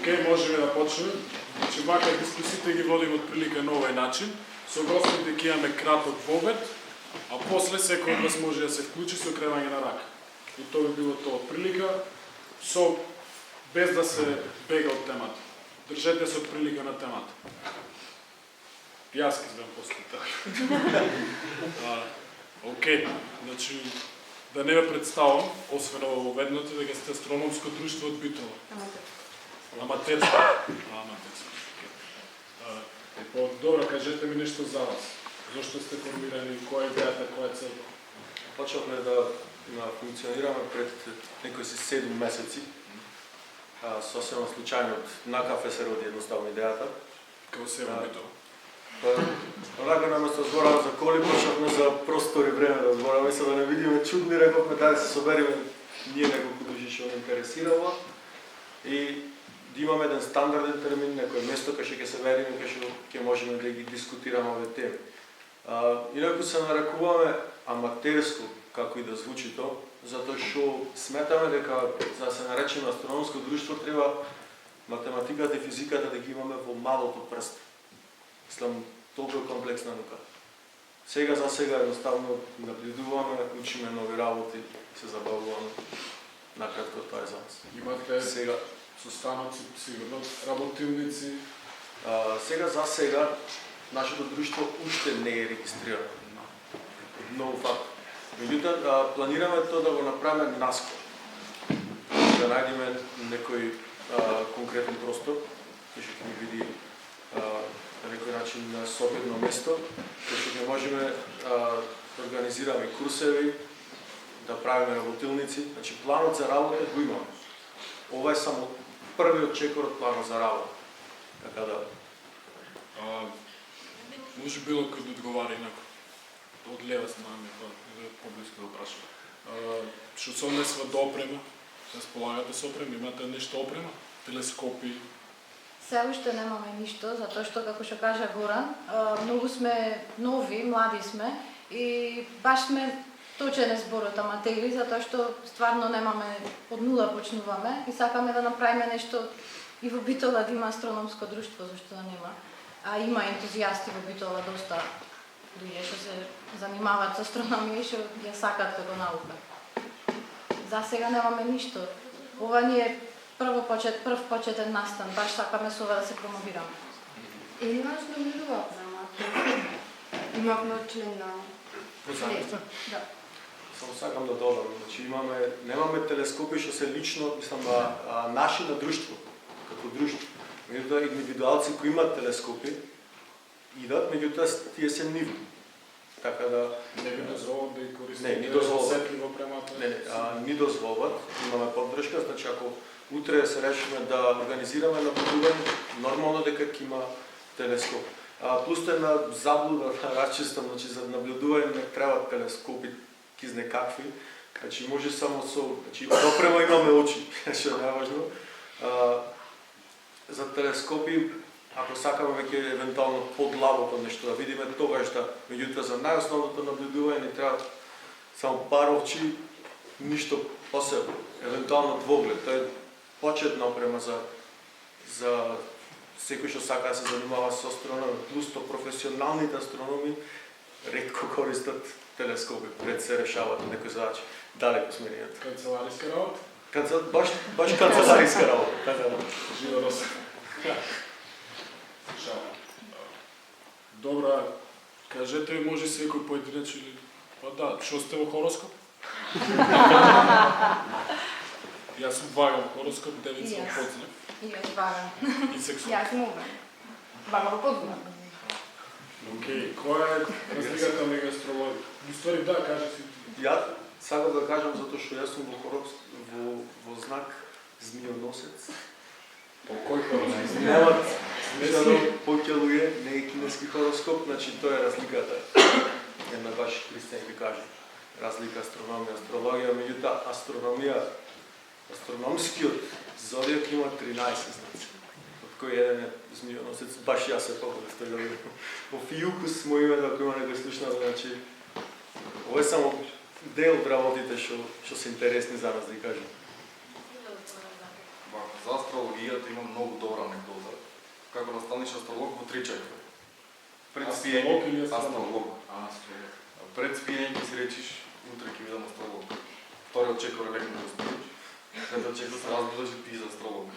Океј, можеме да почнеме. Значи, вака дискусиите ги водиме од прилика на овој начин. Со гостите ќе имаме краток вовед, а после секој од вас може да се вклучи со кревање на рака. И тоа би било тоа од прилика, без да се бега од темата. Држете се од прилика на темата. Јас ќе збем после така. Океј, значи, да не ве представам, освен ова воведното, дека сте астрономско друштво од Битола. Аматерско. Аматерско. Добро, кажете ми нешто за вас. Зошто сте формирани, која е идејата, која е целта? Почнавме да функционираме пред некои 7 месеци. Сосема случајно на кафе се роди едноставно идејата. Како се Битола? Онака наместо збораме за коли, почнавме за простор и време да збораме, за да не видиме чудни, рековме да се собериме ние неколку души што не интересирало и да имаме еден стандарден термин, некое место кај што ќе се вериме, кај што ќе можеме да ги дискутираме овие теми. Инаку се нарекуваме аматерско, како и да звучи тоа, затоа што сметаме дека за да се наречеме астрономско друштво треба математиката и физиката да ги имаме во малото прст. Мислам, толку комплексна наука. Сега за сега едноставно наблюдуваме, учиме нови работи, се забавуваме. Накратко тоа е за нас. Имате сега состаноци, сигурно, работилници? Сега за сега нашето друштво уште не е регистрирано. Многу факт. Меѓутоа, планираме тоа да го направиме наскоро. Да најдеме некој конкретен простор, кој што ќе ни види на некој начин соодветно место, кај што ќе можеме да организираме курсеви, да правиме работилници. Значи, планот за работа го имаме. Ова е само првиот чекор од планот за работа. Така да... Може било кој да одговари инако. Од лева страна ми е поблиско да прашам. Што се однесува до опрема? Располагате со опрема? Имате нешто опрема? Телескопи? Се уште немаме ништо, затоа што, како што кажа Горан, многу сме нови, млади сме и баш сме точен зборот аматери, затоа што стварно немаме, од нула почнуваме и сакаме да направиме нешто и во Битола да има астрономско друштво, зашто да нема. А има ентузијасти во Битола доста луѓе што се занимаваат со астрономија и што ја сакаат како наука. За сега немаме ништо. Ова ни е прв почетен настан, баш сакаме со ова да се промовираме. Или нас не милува према. Имавме член на... Познаете? Да. Само сакам да додам, значи немаме телескопи што се лично, мислам, наши на друштво, како друштво. Меѓутоа индивидуалци кои имаат телескопи идат, меѓутоа тие се нивни. Така да не ви дозволат да ги користите. Не, ни дозволат. Сетливо премата. Ни дозволат, имаме поддршка, значи ако утре се решиме да организираме наблюдување, нормално дека ќе има телескоп. Плюс тоа една заблуда на рачистам, значи за наблюдување не треба телескопи кизне какви, значи може само со, значи допрема имаме очи, што е најважно. За телескопи, ако сакаме веќе евентуално подлабоко нешто да видиме, тогаш да, меѓутоа за најосновното наблюдување ни треба само пар очи, ништо посебно, евентуално двоглед. Тоа е почетна опрема за секој што сака да се занимава со астрономија, плюс то професионалните астрономи ретко користат телескопи пред се решаваат некои задачи. Далеко сме ние. Канцелариска работа? Баш канцелариска работа. Така да. Живо роса. Добра, кажете ми, може секој поединеч или... Па да, што сте во хороскоп? Јас сум ваган хороскоп, девица во Подзнак. И јас ваган. И сексуал. Јас сум овен. Ваган во Подзнак. Океј, која е разликата меѓу астрологија? Истори, да, кажи си. Јас сакам да кажам затоа што јас сум во знак Змијоносец. По кој хороскоп? Немат смислено повеќе луѓе, не е кинески хороскоп, значи тоа е разликата. Една баш Христијан ќе каже. Разлика астрономија, астрологија, меѓутоа астрономија, астрономскиот зодиак има 13 знаци. Од кој еден е Змијоносец, баш јас се представувам. Во Фиукус мој име, ако има некој слушна, значи ова е само дел од работите што се интересни за нас, да кажем. За астрологија астрологијата има многу добра анекдота, како наставниш астролог во 3 чекори. Пред Астролог или спиење, астролог? астролог. Астролог. Пред спиење ќе си речиш, утре ќе видам астролог. Вториот чекор е легно да спиеш. Третиот чекор се разбудиш и ти за астролог.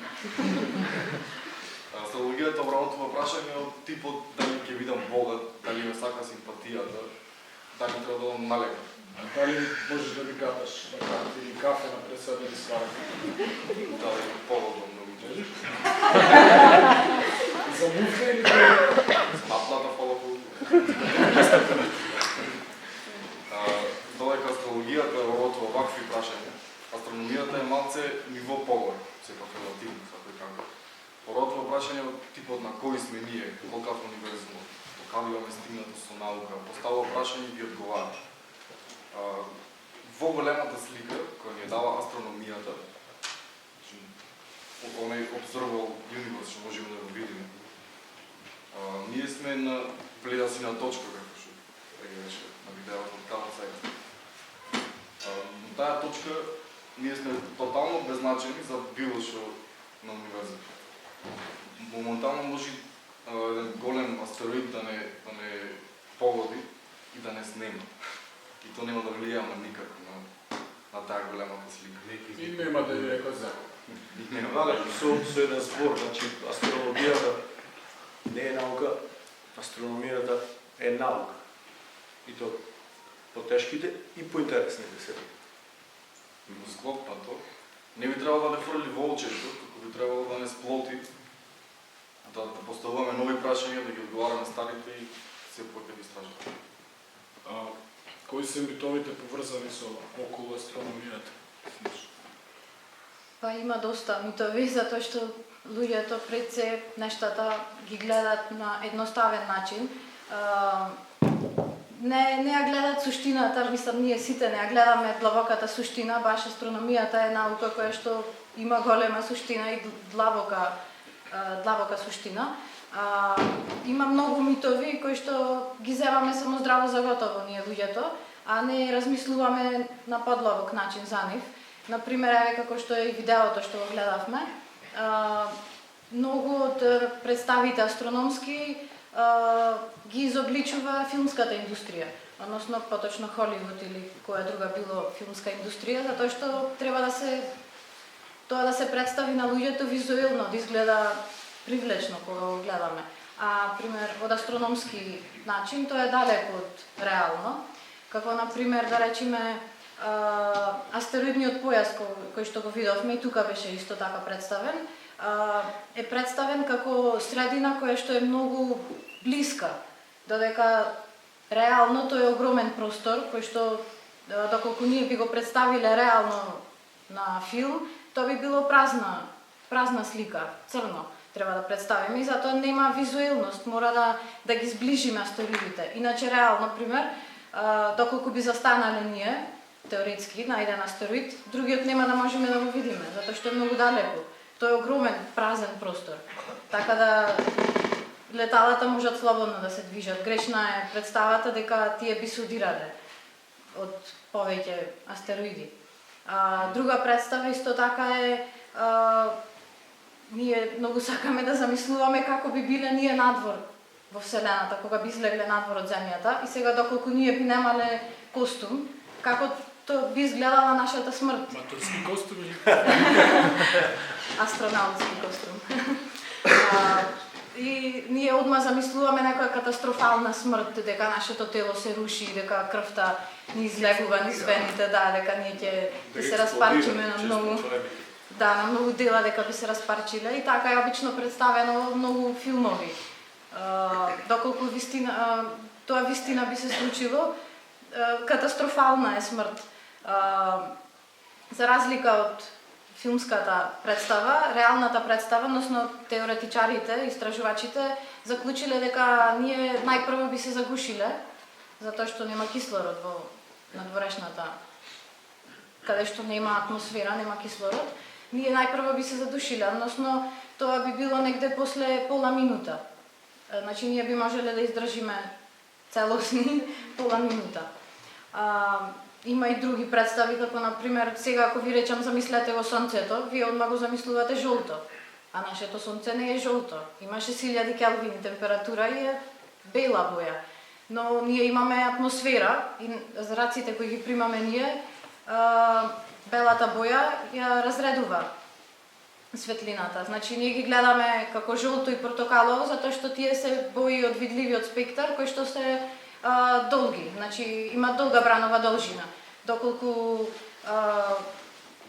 Астрологијата обработува прашање од типот дали ќе видам Бога, дали ме сака симпатијата, дали треба да одам налега. А дали можеш да ми капаш на карти или кафе на пресад да ти сварам? Дали погодам многу често. За муфка или Наплата фала по додека астрологијата обработува вакви прашања, астрономијата е малце ниво погоре, сепак релативно, како и како. Обработува прашање од типот на кои сме ние, колкав универзум, докаде имаме стигнато со наука, поставува прашање и ги одговара. Во големата слика, која ни ја дава астрономијата, од оној observable universe, што можеме да го видиме, ние сме на пледасина точка, како што преги беше на видеото од Карл Саган. На таа точка ние сме тотално беззначени за било што на универзитет. Моментално може еден голем астероид да не погоди и да не снема. И то нема да влијаме никако на таа големата слика. и нема да ја рекој за. Со еден збор, значи астрологијата не е наука, астрономијата е наука. И то по-тешките и по-интересните се. Во склоп на то, не би требало да не фрли волчето, како би требало да не сплоти, да поставуваме нови прашања, да ги одговараме старите и се поќе да истражуваме. Кои се митовите поврзани со околу астрономијата? Па има доста митови, затоа што луѓето пред се нештата ги гледат на едноставен начин. Не ја гледат суштината, мислам, ние сите не ја гледаме длабоката суштина, баш астрономијата е наука која што има голема суштина и длабока суштина. Има многу митови кои што ги земаме само здраво за готово ние луѓето, а не размислуваме на подлабок начин за нив. Например, еве како што е и видеото што го гледавме, многу од представите астрономски ги изобличува филмската индустрија, односно поточно Холивуд или која друга било филмска индустрија, затоа што треба тоа да се представи на луѓето визуелно, да изгледа привлечно кога го гледаме. Пример, од астрономски начин тоа е далеко од реално, како например да речеме астероидниот појас кој што го видовме и тука беше исто така представен, е представен како средина која што е многу блиска, додека реално тој е огромен простор кој што доколку ние би го представиле реално на филм, тоа би било празна слика, црно треба да представиме и затоа нема визуелност, мора да ги сближиме астероидите. Иначе реално, пример, доколку би застанале ние теоретски на еден астероид, другиот нема да можеме да го видиме, затоа што е многу далеко. Тој е огромен, празен простор. Така да леталата можат слободно да се движат. Грешна е представата дека тие би судирале од повеќе астероиди. Друга представа исто така е ние многу сакаме да замислуваме како би биле ние надвор во Вселената, кога би излегле надвор од Земјата и сега доколку ние би немале костум, како тоа би изгледала нашата смрт. Маторски костуми? Астронаутски костум. И ние одма замислуваме некоја катастрофална смрт, дека нашето тело се руши, дека крвта ни излегува низ вените, дека ние ќе се распарчиме на многу. На многу дела дека би се распарчиле и така е обично представено во многу филмови. Доколку тоа вистина би се случило, катастрофална е смрт. За разлика од филмската представа, реалната представа, односно теоретичарите, истражувачите, заклучиле дека ние најпрво би се загушиле, затоа што нема кислород во надворешната, каде што нема атмосфера, нема кислород. Ние најпрво би се задушиле, односно тоа би било негде после пола минута. Значи ние би можеле да издржиме целосни пола минута. Има и други представи, како например, сега ако ви речам замислете го сонцето, вие одма го замислувате жолто. а нашето сонце не е жолто. Има 6000 келвини температура и е бела боја. Но ние имаме атмосфера и зраците кои ги примаме ние, белата боја ја разредува светлината. Значи ние ги гледаме како жолто и портокалово затоа што тие се бои од видливиот спектар кои што се долги. Значи има долга бранова должина. Доколку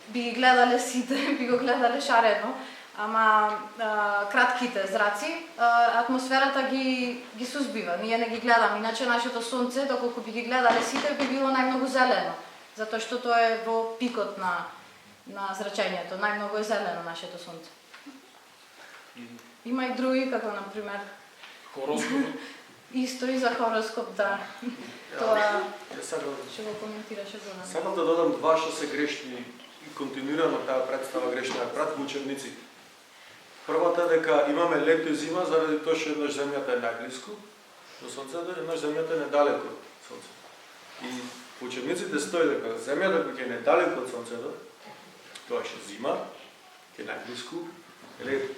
би ги гледале сите, би го гледале шарено, ама кратките зраци, атмосферата ги сузбива. Ние не ги гледаме. Иначе нашето сонце, доколку би ги гледале сите, би било најмногу зелено. Затоа што тоа е во пикот на зрачењето. Најмногу е зелено нашето сонце. Има и други, како например Хороскоп. исто и за хороскоп, да. Тоа Сакам ќе го коментираше Горан. Сакам да додам два што се грешни и континуирано таа представа грешна ја прат во учебници. Првата е дека имаме лето и зима заради тоа што еднаш земјата е најблиску до сонцето, еднаш земјата е недалеку од сонцето. И во учебниците стои дека земјата која е недалеку од сонцето, тоа е зима, ќе е најблиску, или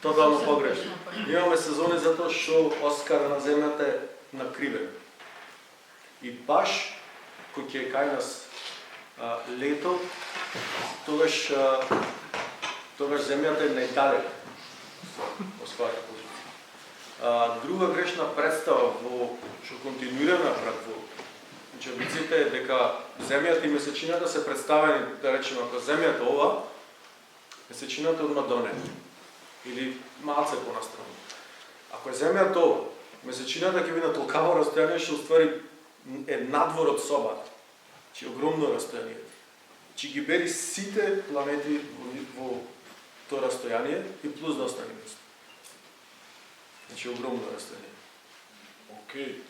тотално погрешно. Имаме сезони затоа што оскара на земјата е накривен. И баш кој ќе е кај нас лето, тогаш земјата е најдалека од својата позиција. Друга грешна представа што континуирано пред во учебниците е дека земјата и месечината се представени, да речеме, ако земјата ова, месечината одма до неба или малце понастрано. Ако е земјата ова, месечината ќе биде на толкаво растојание што уствари е надвор од собата. Чи огромно растојание. Чи ги бери сите планети во тоа растојание и плюс да остане место. Значи огромно растојание. Океј.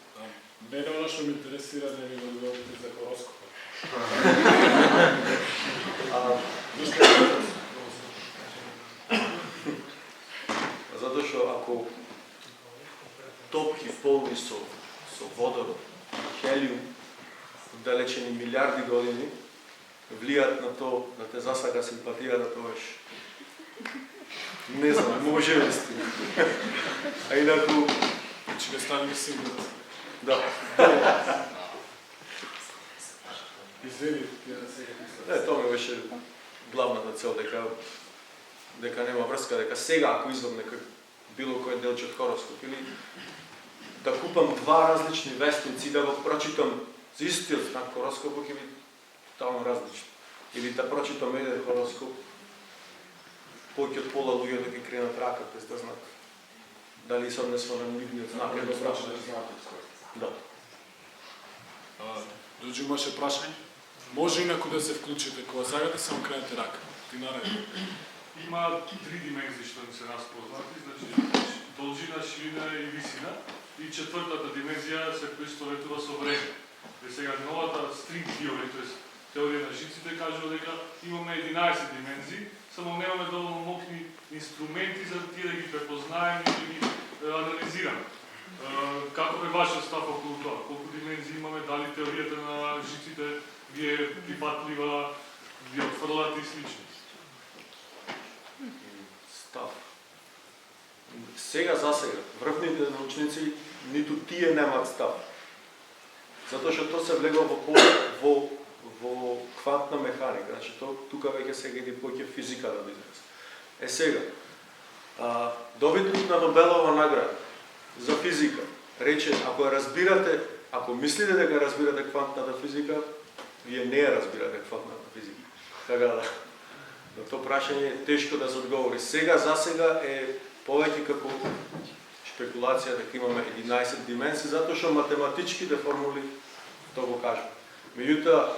Мене оно што ме интересира да ми го говорите за хороскопот. Затоа што ако топки полни со водород, хелиум, далечени милиарди години, влијат на тоа да те засака симпатија да тогаш. Не знам, може ли сте. А инаку... Че не станеме сигурни. Да. Извини, ја да сега Не, тоа ми беше главната цел, дека нема врска, дека сега ако извам некој било кој делче од хороскоп или да купам два различни вестници да го прочитам за истиот знак хороскоп, ќе би тотално различно. Или да прочитам еден хороскоп, повеќе од пола луѓе да ги кренат рака без да знаат дали се однесува на нивниот знак. Да. Дојде имаше прашање? Може инаку да се вклучите, кога сакате само кренете рака. Ти нареди. Има три димензии што ни се нас познати, значи должина, ширина и висина. И четвртата димензија се поистоветува со време. И сега новата стринг теорија, тоест теорија на жиците, кажува дека имаме 11 димензии, само немаме доволно мокни инструменти за тие да ги препознаеме и да ги анализираме. Каков е вашиот став околу тоа? Колку димензии имаме, дали теоријата на жиците ви е припатлива, ви отфрлате и слично? Став. Сега за сега, врвните научници, ниту тие немаат став. Затоа што тоа се влегува во квантна механика, значи тука веќе сега иде повеќе физика да излезе. Сега, добитник на Нобелова награда за физика рече, ако разбирате, ако мислите дека разбирате квантната физика, вие не ја разбирате квантната физика. Така да, на тоа прашање е тешко да се одговори. Сега за сега е повеќе како шпекулација дека имаме 11 димензии, затоа што математичките формули тоа го кажат. Меѓутоа,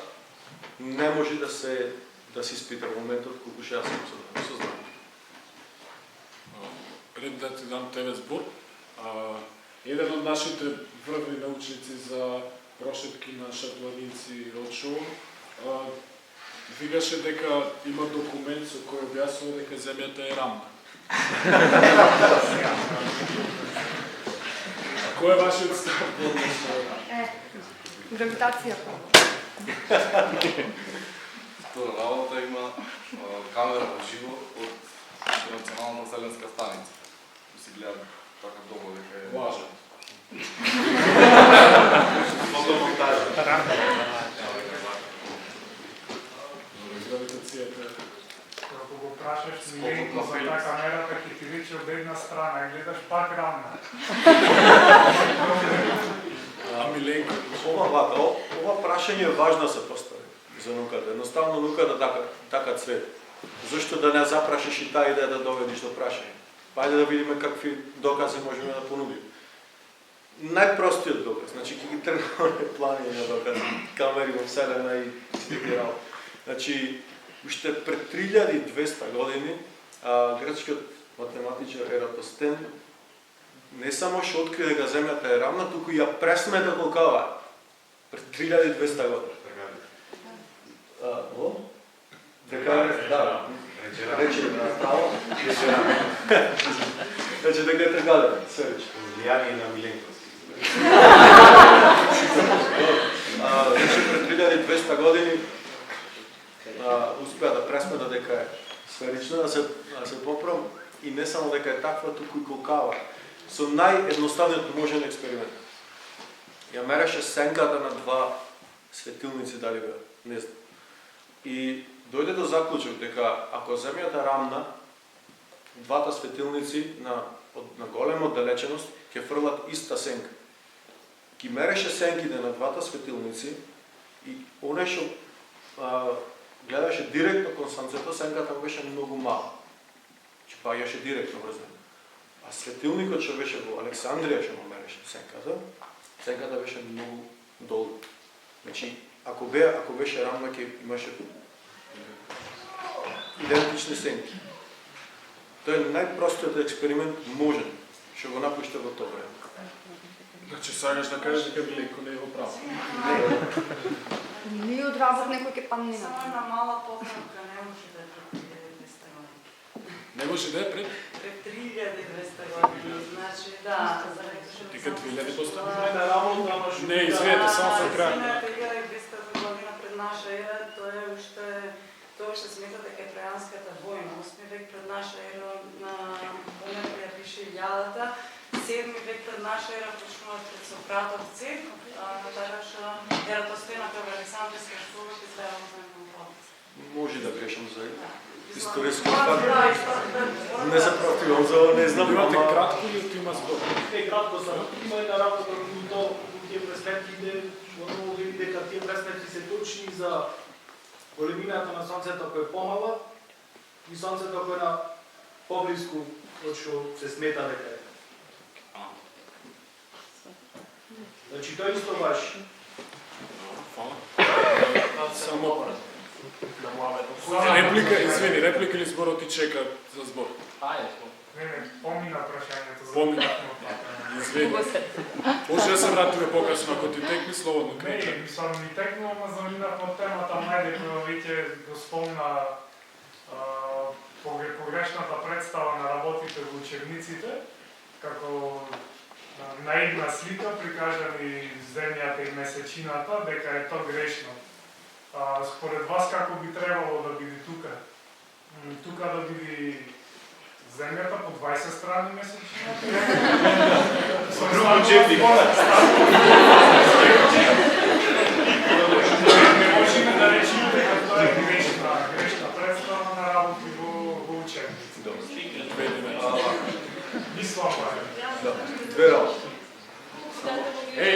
не може да се испита во моментот колку што јас сум сознан. Пред да ти дам тебе збор, еден од нашите врвни научници за прошетки на шатланинци Рочо викаше дека има документ со кој објаснува дека земјата е рамна. Кој е вашиот став во однос на ова? Гравитација. Тоа работа има камера во живо од населенска станица. Да си гледам така долу дека е... Важен. Фотомонтажа. Гравитацијата. Ако го прашаш Миленко за таа камерата, ќе ти рече од една страна и гледаш пак рамна. Миленко. Ова прашање е важно да се постави за науката. Едноставно науката така цвет. Зашто да не запрашиш и таа идеја да доведиш до прашање? Ајде да видиме какви докази можеме да понудиме. Најпростиот доказ, значи ќе ги тргнаме плани на докази, камери во Вселена и сите работи. Значи, уште пред 3200 години грчкиот математичар Ератостен не само што откри дека земјата е рамна, туку ја пресмета колкава пред 3200 години. Да, рече право. Значи дека е тргален, сведоч. Влијание на Миленковски. Значи пред 3200 години успеа да пресмета дека е сферична, да се поправам и не само дека е таква, туку и колкава. Со наједноставниот можен експеримент. Ја мереше сенката на два светилници, дали бе, не знам. И дојде до заклучок дека ако земјата е рамна, двата светилници на голема оддалеченост ќе фрлат иста сенка. Ги мереше сенките на двата светилници и оне што гледаше директно кон сонцето, сенката беше многу мала. Че паѓаше директно врз него. А светилникот што беше во Александрија што му мереше сенката беше многу долу. Значи, ако беше рамна, ќе имаше идентични сенки. Тоа е најпростиот експеримент можен, што го напуште во тоа време. Значи сакаш да кажеш дека Миленко не е во право. Ние одработат некој ќе падне Само на една мала поправка, не може да е пред 1200 години. Не може да е пред? Пред 3200 години, значи да, Дека 2000 постави? Не, извинете, само се крај. 1200 година пред наша ера, тоа уште смета дека е Тројанската војна, 8 век пред наша ера на Бонето ја пише Илјадата, 7 век пред наша ера почнуваат пред Сократовци, така што Ератостена пред Александрска школа ќе изгледа во Може да грешам за историски факт. Не се противам за ова, не знам. Имате кратко или има збор? Кратко само. Има една работа во тие пресметките, што види дека тие пресметки се точни за големината на сонцето кој е помала и сонцето кој е на поблиску од што се смета дека е. Значи тоа исто важи. Фала. Само реплика, извини, реплика или зборот ти чека за збор? Не, помина прашањето за Помина. Извини. Може да се вратиме покасно, ако ти текни слободно Не, крича. мислам ми текнува, ама заминав од темата најде која веќе го спомна погрешната представа на работите во учебниците, како на една слика прикажани земјата и месечината, дека е тоа грешно. Според вас како би требало да биде тука? Тука да биде земјата по 20 страни месечината? Не можеме да речеме дека тоа е грешна представа на работи во учебници. Мислам Две работи.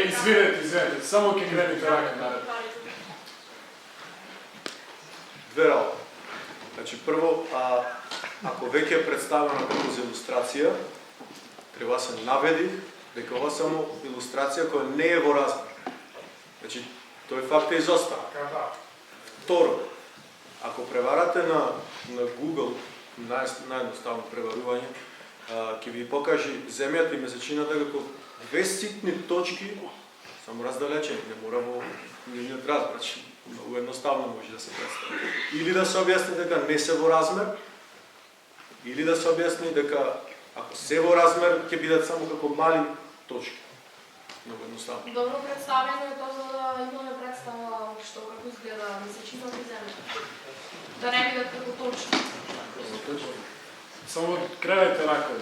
Извинете, само ќе грените рака наред. Две работи. Значи, прво, ако веќе е представено како за илустрација, треба да се наведи дека ова само илустрација која не е во размер. Значи, тој факт е изостава. Второ, ако преварате на Google, наједноставно преварување, ќе ви покаже земјата и месечината како две ситни точки, само раздалечени, не мора во нивниот размер, значи многу едноставно може да се представи. Или да се објасни дека не се во размер, или да се објасни дека ако се во размер ќе бидат само како мали точки. Многу едноставно. Добро представено е тоа за да имаме представа што како изгледа месечината и земјата. Да не бидат како точки. Само кренајте рака.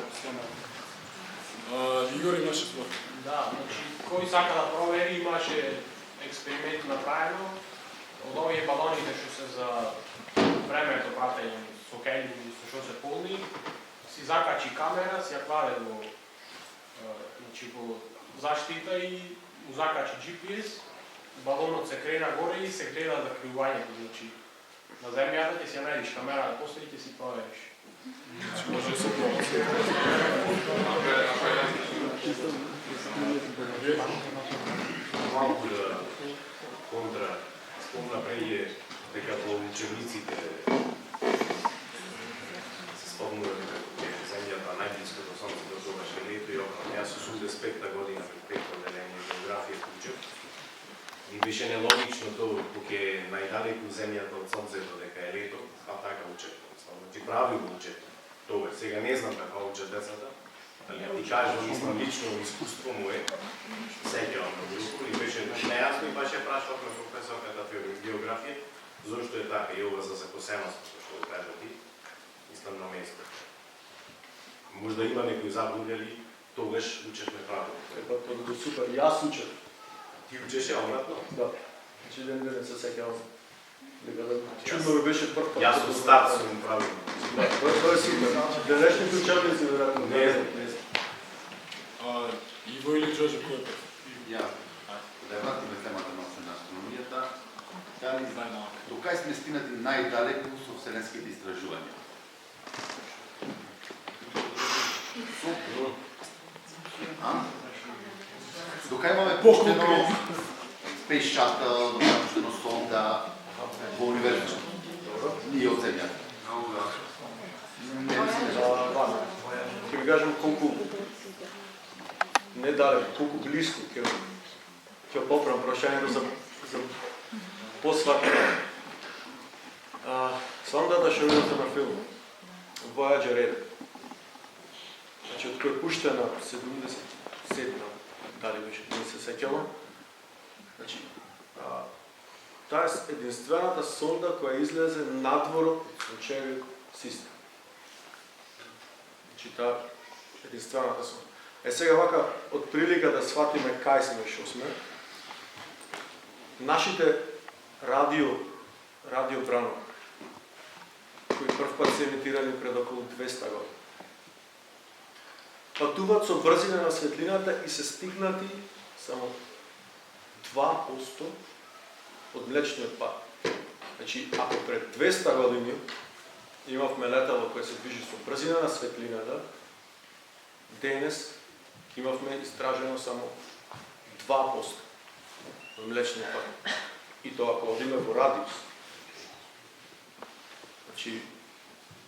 Игор имаше свој. Да, значи, кој сака да провери, имаше експеримент направено од овие балоните што се за времето пратење со хелиум со што се полни, си закачи камера, си ја кладе во значи во заштита и му закачи GPS, балонот се крена горе и се гледа за кривувањето, значи на земјата ќе си ја најдиш камера да постави ќе си провериш. Може да се пробва. Малку да контра спомна преди дека во учебниците се спомнува дека земјата најблиско до сонцето тогаш е лето и околу. Јас со 85-та година пред 5-то одделение географија учев. И беше нелогично тоа кога е најдалеку земјата од сонцето дека е лето, а така учев. Значи правилно учев. Тоа сега не знам како учат децата. Ти кажам, исто лично искуство му е, сеќавам на групу и беше нејасно и баш ја прашав на професорката географија, зошто е така и ова за закосеност, што го кажа ти, мислам на место. Можда има некои заблудели, тогаш учевме правилно. Епа, тоа е супер, јас учев. Ти учеше обратно? Да. Значи ден не се сеќавам. Чудно ми беше прв пат. Јас со старт сум правилно. Да, тоа е супер. Денешните учебници веројатно Не знам. Иво или Джорџе, кој е прв? Јас. Да ја вратиме темата на астрономијата. Дали, до кај сме стигнати најдалеку со вселенските истражувања? До кај имаме пуштено Space Shuttle, пуштено сонда во универзитет? Ние од земјата. Ќе ви кажам колку не далеко, колку близко ќе поправам прашањето за посваќање. Сондата што видите на филм, Voyager 1. Значи, од кој е пуштена 77, дали беше, не се сеќавам. Значи, таа е единствената сонда која излезе надвор од Сончевиот систем. Значи, таа е единствената сонда. Сега вака, од прилика да сватиме кај сме што сме, нашите радиобранови, кои прв пат се емитирани пред околу 200 години, патуваат со брзина на светлината и се стигнати само 2% од млечниот пат. Значи, ако пред 200 години имавме летало кое се движи со брзина на светлината, денес имавме истражено само 2% од млечниот пат. И тоа ако одиме во радиус. Значи,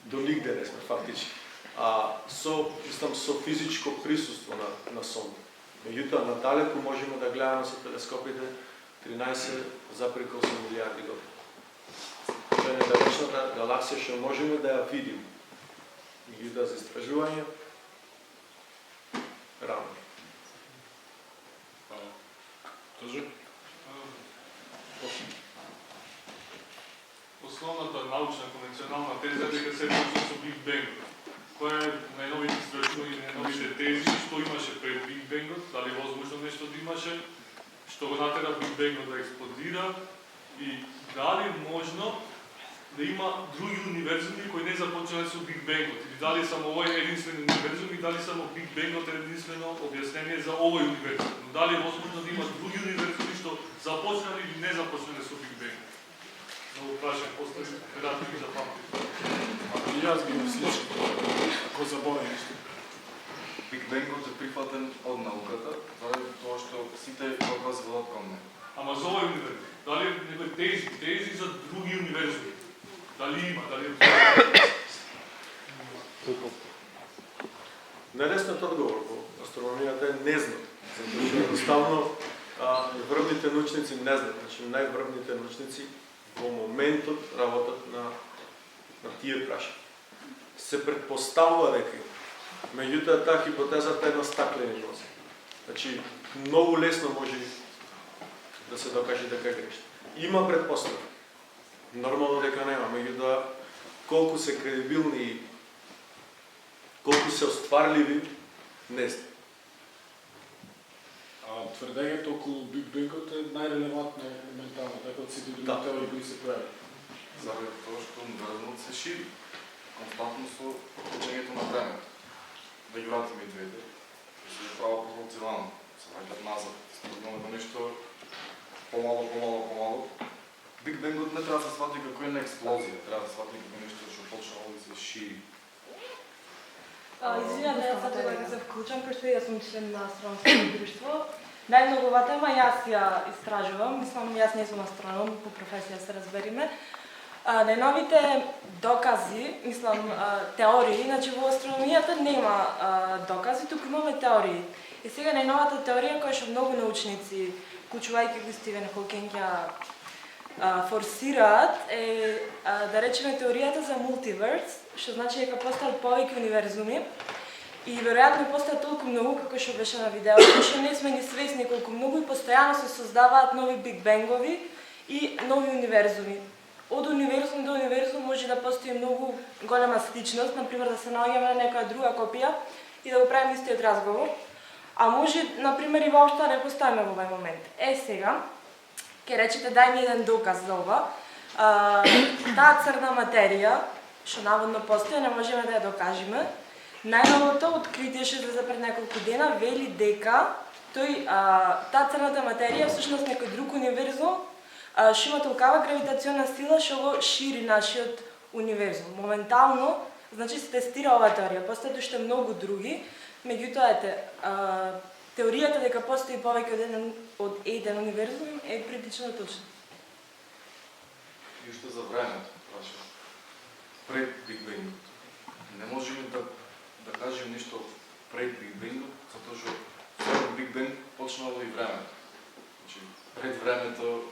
до нигде не сме фактички. Со физичко присуство на сонда. Меѓутоа, надалеку можеме да гледаме со телескопите 13,8 милиарди години. Тоа е недалечната галаксија што можеме да ја видиме. Меѓутоа, за истражување рано. Тоже? Основната научна конвенционална теза е дека се почна со Биг Бенг. Која е најновите истражувања и најновите тези, што имаше пред Биг Бенгот, дали возможно нешто да имаше, што го натера Биг Бенгот да експлодира и дали можно да има други универзуми кои не започнале со Биг Бенгот, или дали само овој единствен универзум и дали само Биг Бенгот е единствено објаснение за овој универзум. Но дали е возможно да има други универзуми што започнале или не започнале со Биг Бенгот? Много прашање постави, веројатно ги запамтите. И јас ги слушам, ако заборам нешто. Биг Бенгот е прифатен од науката, заради тоа што сите го развиваат кон него. Ама за овој универзум, дали е некој тези за други универзуми? Дали има, дали е... Најлесниот одговор во астрономијата е не знам. Затоа што едноставно врвните научници не знаат. Значи, најврвните научници во моментот работат на тие прашања. Се предпоставува дека меѓутоа таа хипотезата е на стаклени нозе. Значи, многу лесно може да се докаже дека е грешна. Има предпоставка. Нормално дека нема, меѓутоа колку се кредибилни се остварливи не сте. Твърдението около Биг Бенгот е най-релевантно моментално, така от сите други теории, които се правят. Заради това, што универзумот се шири константно со течењето на времето. Да ги вратиме и двете, се е право пропорционално, се враќат назад, стигнаме до нешто помало. Биг Бенгот не трябва да се свати како една експлозија, трябва да се свати како нешто што почнало да се шири. Извинете, sad treba да се вклучам, пошто и јас сум член на астрономско друштво. Најмногу ова тема јас ја истражувам, мислам, јас не сум астроном, по професија се разбериме. Најновите докази, мислам, теории, значи во астрономијата нема докази, туку имаме теории. И сега најновата теорија која што многу научници, вклучувајќи го Стивен Хокинг, ја форсираат е, да речеме, теоријата за мултиверс, што значи дека постојат повеќе универзуми и веројатно постојат толку многу, како што беше на видеото, што не сме ни свесни колку многу и постојано се создаваат нови биг бенгови и нови универзуми. Од универзум до универзум може да постои многу голема сличност, например да се наоѓаме на некоја друга копија и да го правиме истиот разговор, а може, например, и воопшто не постоиме во овој момент. Сега, ќе речете, дај ми еден доказ за ова. Таа црна материја, што наводно постои, не можеме да ја докажеме. Најновото откритие што за пред неколку дена вели дека таа црната материја всушност некој друг универзум што има толкава гравитационна сила што го шири нашиот универзум. Моментално, значи се тестира оваа теорија, постојат уште многу други, меѓутоа теоријата дека постои повеќе од еден универзум е прилично точна. И уште за времето, прашам. Пред Биг Бенгот. Не можеме да кажем ништо пред Биг Бенгот, затоа што пред Биг Бенг почнало и времето. Значи, пред времето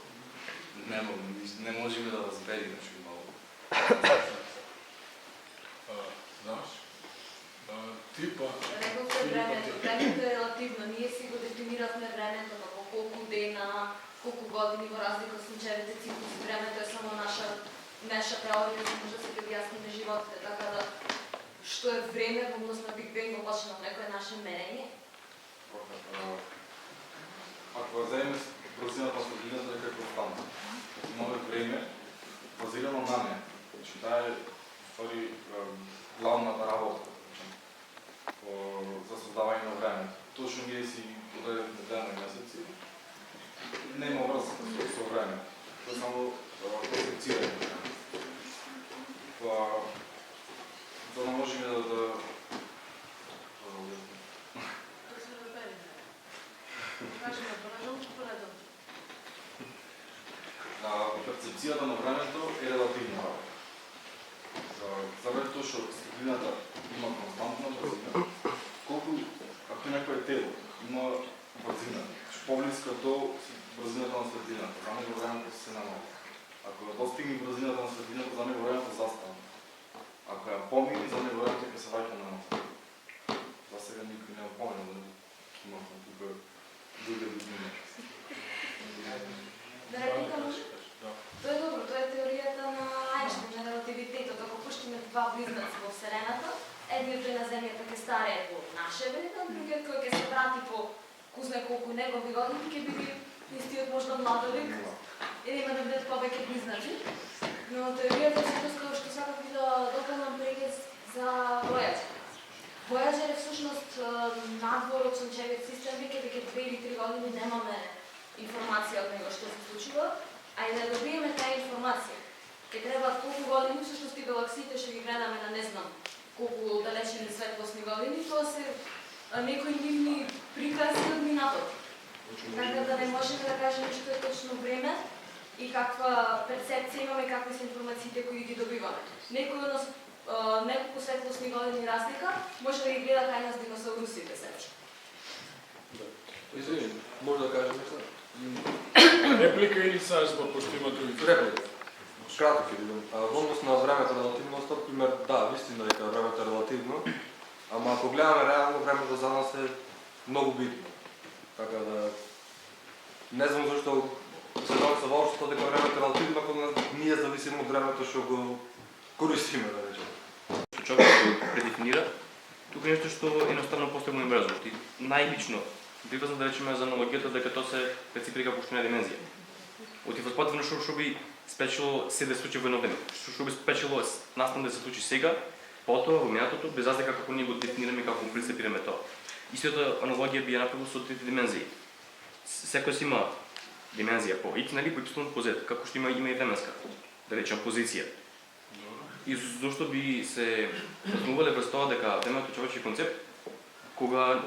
не можеме да разбериме што имало. Знаеш? Типа... Рековте времето. Времето е релативно. Ние си го дефинирахме времето како колку дена, колку години во разлика од сончевите циклуси. Времето е само наша теорија, за може да се објасниме животите. Така да, што е време во однос на Биг Бенг го почнало некое наше мерење? Ако вземем брзината на светлината дека е константна, имаме време базирано на нея. Значи таа е втори главната работа за создавање на времето. Точно ние си одредивме ден и месеци, нема врска со време. Тоа е само концепцирање. За да можеме да перцепцијата на времето е релативна работа. Заради тоа што светлината има константна брзина, ако некое тело има брзина, поблиска до брзината на светлината, за него времето се намали. Ако достигне брзината на светлината, за него времето застава. Ако ја помини, за него времето ќе се враќа на нас. За сега никој не ја помни, да имахме тука други години. Да реплика може? Тоа е добро, тоа е теоријата на Ајнштајн, на релативитетот. Ако пуштиме два близнаци во Вселената, едниот е на Земјата ќе старее по наше време, другиот кој ќе се врати по кузне колку негови години, ќе биде истиот можда младолик, или има да бидат повеќе близнаци. Но теоријата е како што сакав да дополнам преглед за Војаџер. Војаџер е всушност надвор од сончевиот систем, веќе 2 или 3 години немаме информација од него што се случува, а и да добиеме таа информација. Ке треба колку години, всушност и галаксиите што ги гледаме на не знам колку далечни светлосни години, тоа се некои нивни прикази од минатото. Така да не можеме да кажеме што е точно време и каква перцепција имаме, какви се информациите кои ги добиваме. Некој од нас неколку светлосни години разлика може да ги гледа кај нас диносаурусите сече. Извини, може да кажем нешто? Реплика или сајзба, пошто има други? Реплика. Кратко ќе бидам. Во однос на времето релативност, например, да, вистина дека времето е релативно, ама ако гледаме реално, времето за нас е многу битно. Така да не знам зашто се доказа воопшто дека времето е релативно, ако ние зависиме од времето што го користиме, да речеме. Човек го предефинира, тука е нешто што едноставно постои во универзумот. И најбично приврзно да речеме за аналогијата дека тоа се перципира како поштена димензија. Оти воспативно што би спечело се да се случи во едно време. Што би спечело настан да се случи сега, потоа во минатото, без разлика како ние го дефинираме како го прицепираме тоа. Истата аналогија би ја направил со трите димензии. Секој си има димензија по X, нали, по Y, по Z, како што има и временска, да речем позиција. И зошто би се основувале врз тоа дека времето човечки концепт, кога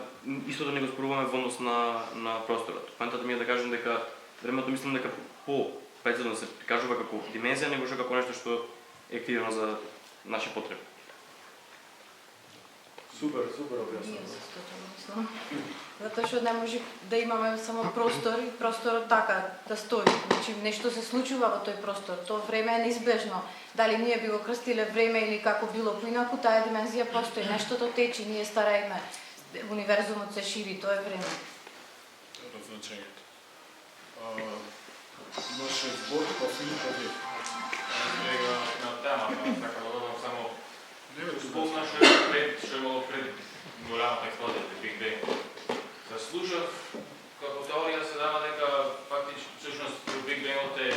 истото не го зборуваме во однос на просторот. Поентата ми е да кажам дека времето мислам дека по-прецизно се прикажува како димензија, него што како нешто што е активирано за наши потреби. Супер објаснено. Затоа што не може да имаме само простор и просторот така да стои. Значи нешто се случува во тој простор. Тоа време е неизбежно. Дали ние би го крстиле време или како било поинаку, таа димензија постои. Нештото течи, ние стараеме. Универзумот се шири, тоа е време. Значењето. Имаше збор по Филип Овиев. Сега на темата, така да додам само спомна што имало пред голямата експлозија при Big Bang. Се слушав како теорија се дава дека фактично всушност Big Bang е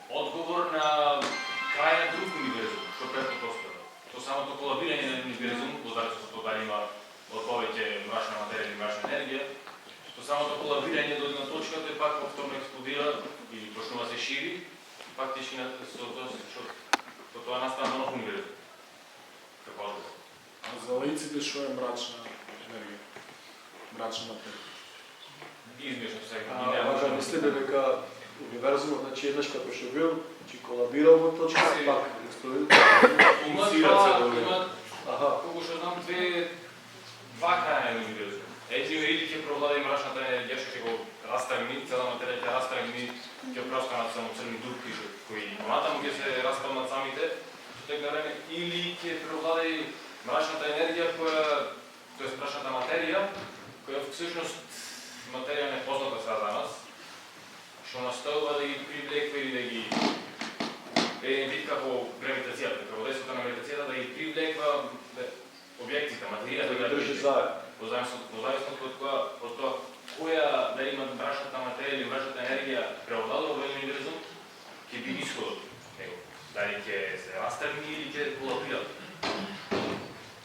одговор на крај на друг универзум, што пред простора. То самото колабирање на универзум, во зависност од дали има од повеќе мрачна материја или мрачна енергија, то самото колабирање до една точка тој пак повторно експлодира или почнува се шири, фактички со тоа настана нов универзум. Како одговор. А за лаиците што е мрачна енергија? Мрачна материја? Измешно сега. Вака мислите дека универзумот, значи еднаш како што бил, значи колабирал во точка, пак експлодира. Има колку што знам два краја на универзум. Едниот или ќе провлади мрачната енергија што ќе го растргни, цела материја ќе растргни, ќе простанат само црни дупки кои понатаму ќе се распаднат самите со тек на време, или ќе провлади мрачната енергија која, тоест мрачната материја, која всушност материја непозната сега за нас, што настојува да ги привлекува или да ги еден вид како гравитацијата, како действото на гравитацијата да ги привлекува објектите, материјата да ги држи заедно. Во зависност од тоа која дали има мрачната материја или мрачната енергија преовладува во еден универзум, ќе би исходот него. Дали ќе се растргни или ќе колабира.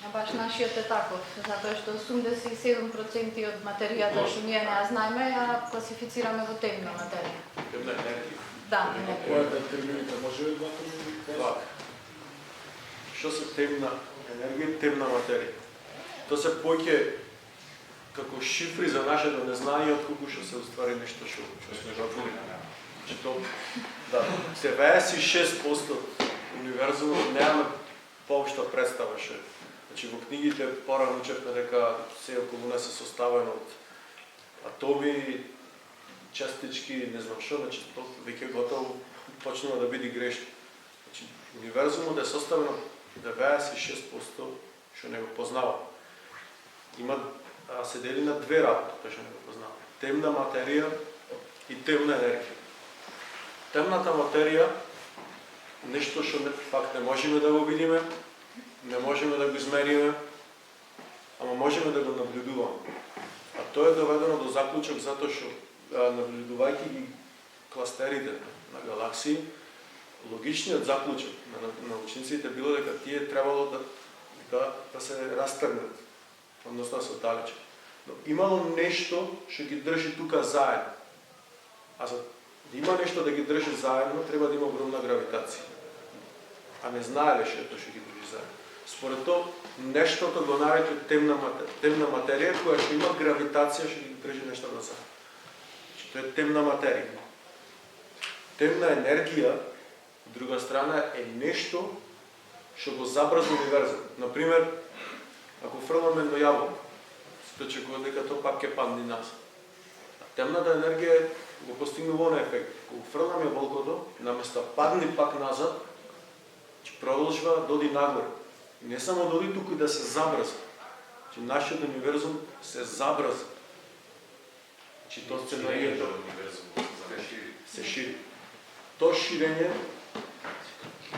А баш нашиот е таков, затоа што 87% од материјата што ние не ја знаеме, ја класифицираме во темна материја. Темна енергија? Да, Која е термините? Може ли два термини? Што се темна енергија, темна материја? Тоа се поќе како шифри за нашето незнање отколку што се уствари нешто што сме разбрали. Значи тоа, да, 96% универзумот немаме поопшта представа што. Значи во книгите порано учевме дека се околу нас е составено од атоми, частички, не знам што, значи тоа веќе готово почнува да биде грешно. Значи универзумот е составен од 96% што не го познава. Има се дели на две работи, тоа што не го познава. Темна материја и темна енергија. Темната материја нешто што пак не можеме да го видиме, не можеме да го измериме, ама можеме да го наблюдуваме. А тоа е доведено до заклучок затоа што наблюдувајќи ги кластерите на галаксии, логичниот заклучок на научниците било дека тие требало да се растргнат, односно да се оддалечат. Но имало нешто што ги држи тука заедно. А за да има нешто да ги држи заедно, треба да има огромна гравитација. А не знаеле што ги држи заедно. Според тоа, нештото го нарече темна материја, која што има гравитација што ги држи нештото заедно. Тоа е темна материја. Темна енергија, од друга страна, е нешто што го забрза универзум. Например, ако фрламе едно јаблко, се очекува дека тоа пак ќе падне назад. Темната енергија го постигнува оној ефект. Кога фрламе јаблкото, наместо падне пак назад, ќе продолжува доди нагоре. И не само доди, туку и да се забрза. Значи нашиот универзум се забрза. Значи тоа сценарието се шири. Тоа ширење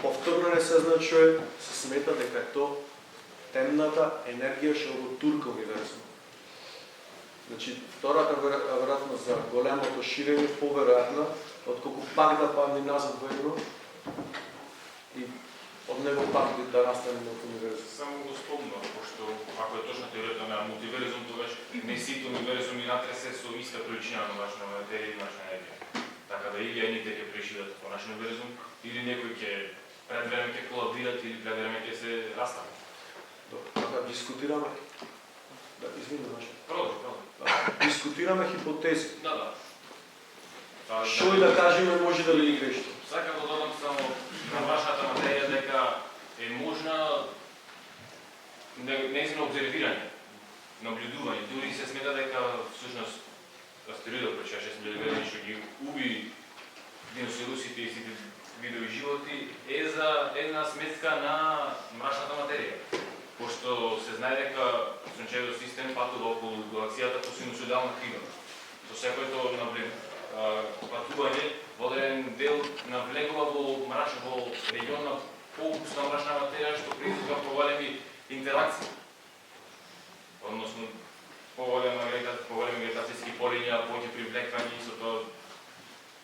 повторно не се значува, се смета дека е тоа темната енергија што го турка универзумот. Значи, втората веројатност за големото ширење поверојатна, отколку пак да падне назад во едно и од него пак да настане нов универзум. Само го спомнав, пошто ако е точна теоријата на мултиверзум, тогаш не сите универзуми натре се со иста количина на мрачна материја и мрачна енергија. Така да или едните ќе преживеат во наш универзум, или некои ќе пред време ќе колабират, или пред време ќе се растанат. Така дискутираме. Да, извини, Маша. Продолжи. Дискутираме хипотези. Да. Што и да кажеме може да биде грешно. Сакам да додам само на мрачната материја дека е можна нејзино обзервирање, наблюдување. Дури се смета дека всушност астероидот кој 6.000 години што ги уби диносаурусите и сите видови животи е за една сметка на мрачната материја. Пошто се знае дека сончевиот систем патува околу галаксијата по синусоидална крива. Со секојто патување, воден дел навлегува во регион на поопусна мрачна материја што предизвика поголеми интеракции. Односно, поголеми гравитацијски полиња, повеќе привлеквање и со тоа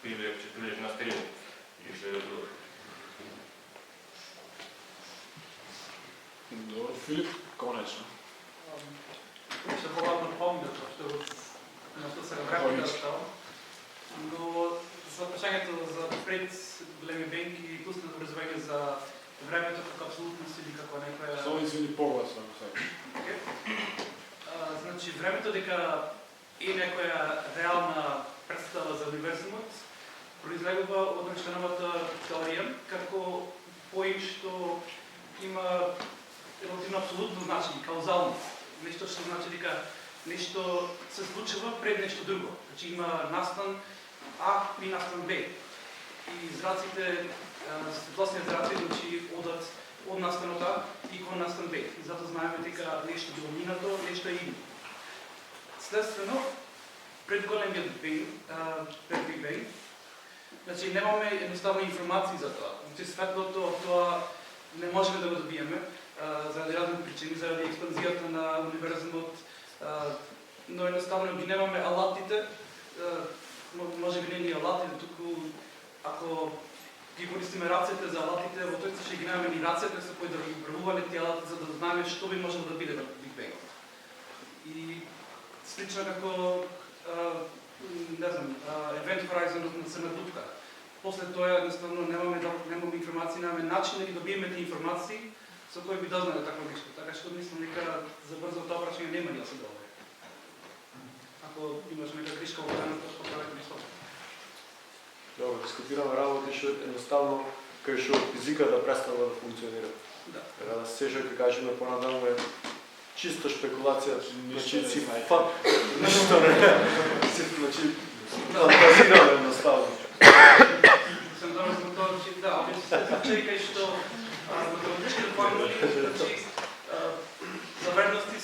прилежи на астероид. И што е друго. Добро, Филип, конечно. Ще повратно помнят, што се рекатал, но за прашањето за пред големи бенки и пуснато образување за времето како апсолутност или како некоја... Само извини погласно, ако сакаш. Значи, времето дека е некоја реална представа за универзумот, произлегува од Einsteiновата теорија, како поим што има релативно абсолютно значење, каузалност. Нешто што значи дека нешто се случува пред нешто друго. Значи има настан А и настан Б. И зраците, светлосниот зраци, значи одат од настанот А и кон настан Б. И затоа знаеме дека нешто било минато, нешто е идно. Следствено, пред големиот Бенг, пред Биг Бенг, значи немаме едноставно информации за тоа. Значи светлото од тоа не можеме да го добиеме заради разни причини, заради експанзијата на универзумот, но едноставно ги немаме алатите, може би не ни алатите, туку ако ги користиме рацете за алатите, во тој случај ги немаме ни рацете со кои да ги управуваме тие алати за да знаеме што би можело да биде во Биг Бенгот. И слично како не знам, Event Horizon на Семедутка. После тоа едноставно немаме информации, немаме начин да ги добиеме тие информации со кои би дознале такво нешто. Така што мислам дека за брзо тоа прашање нема ни да се договори. Ако имаш нека грешка во времето, што поправете нешто. Добро, дискутираме работи што едноставно кај што физиката престана да функционира. Да. Така да се што ќе кажеме понатаму е чиста шпекулација, значи си факт, ништо не е. Значи фантазираме едноставно. Сам добро за тоа, че да, обично се случаи кај што математичките формули, значи за верности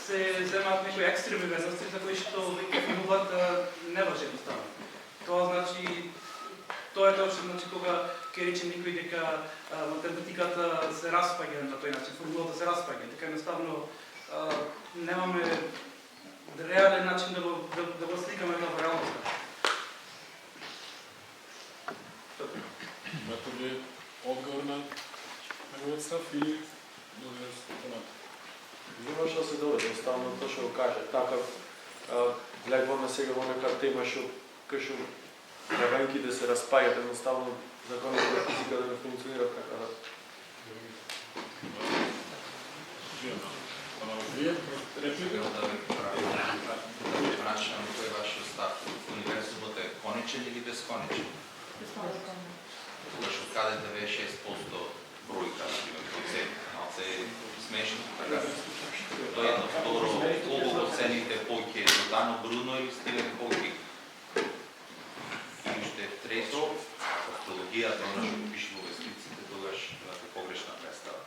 се земаат некои екстремни верности за кои што веќе финуваат не важи едноставно. Тоа значи тоа е точно значи кога ќе рече некој дека математиката се распаѓа на тој начин, формулата се распаѓа, дека едноставно немаме реален начин да го сликаме тоа во реалноста. Имате ли одговор на неговиот став или може да се понатаму? Нема што се додаде, едноставно тоа што го каже. Така влегваме сега во нека тема што кај што превенките се распаѓат, едноставно законите на физиката не функционираат така да. Вие реплика? Да ви прашам кој е вашиот став? Универзумот е конечен или бесконечен? Зашто кажете 6% бројка, например, процент, малце смешно, така. Тоа е едно второ, колку оцените повеќе додано Бруно или Стивен Хокинг? И уште трето, астрологијата, она што пише во вестниците, тогаш имате погрешна представа.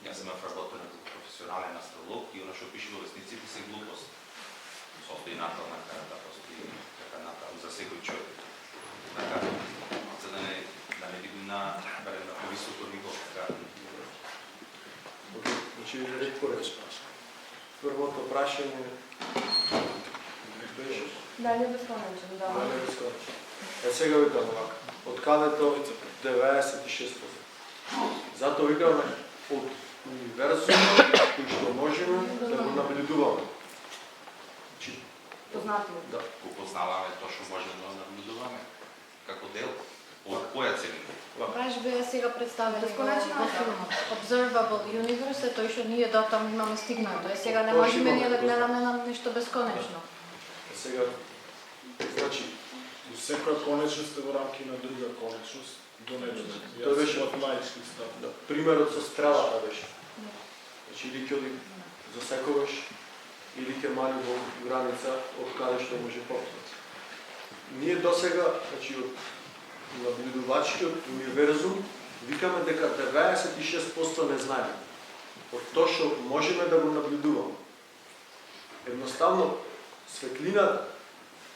Јас сум работен како професионален астролог и она што пише во вестниците се глупост. Состои натална карта, постои така натал за секој човек. Така, за да не бидем на повисоко ниво. Значи, ред по ред. Првото прашање беше? Дали е бесконечен, да. Дали е бесконечен. Сега викам овака, од кадето 96%. Затоа викаме од универзумот кој што можеме да го наблюдуваме. Познати. Да. Го познаваме тоа што можеме да наблюдуваме како дел. Од која целина? Баш беа сега представени Бесконечен во филмот. Observable Universe е тој што ние дотам имаме стигнато. Сега не можеме ние да гледаме на нешто бесконечно. Сега, значи, секоја конечност е во рамки на друга конечност до недојде. Тоа беше математички став. Да, примерот со стрелата беше. Значи, или ќе оди за секогаш, или ќе мали во граница од каде што може попнати. Ние досега, значи, од наблюдувачкиот универзум, викаме дека 96% не знаеме. Од тоа што можеме да го наблюдуваме. Едноставно, светлината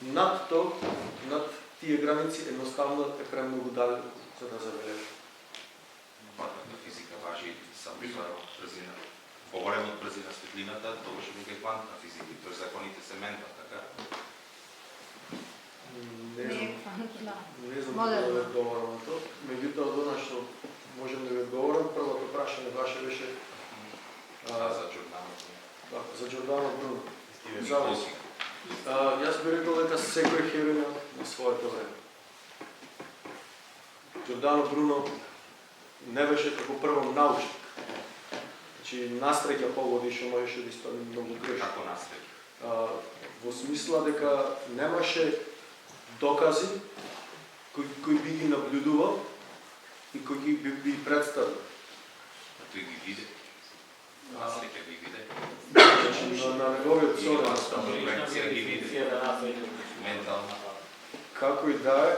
над тоа, над тие граници, едноставно е премногу далеко за да забележи. Квантната физика важи само за брзина. Поголема од брзина светлината, тогаш веќе квантна физика, тоа законите се менват, така? Не знам да ви одговорам на тоа. Меѓутоа, од она што можем да ви одговорам, првото прашање ваше беше за Џордано. Да, за Џордано Бруно. Јас би рекол дека секој хероин на своето време. Џордано Бруно не беше како прво научник. Значи, настреќа погоди што можеше да испадне многу грешно. Како настреќа? Во смисла дека немаше докази кои би ги наблюдувал и кои би представил. Тој ги виде. Настреќа ги виде. Значи, на неговиот сорен. Проекција ги виде. Ментална. Како и да е,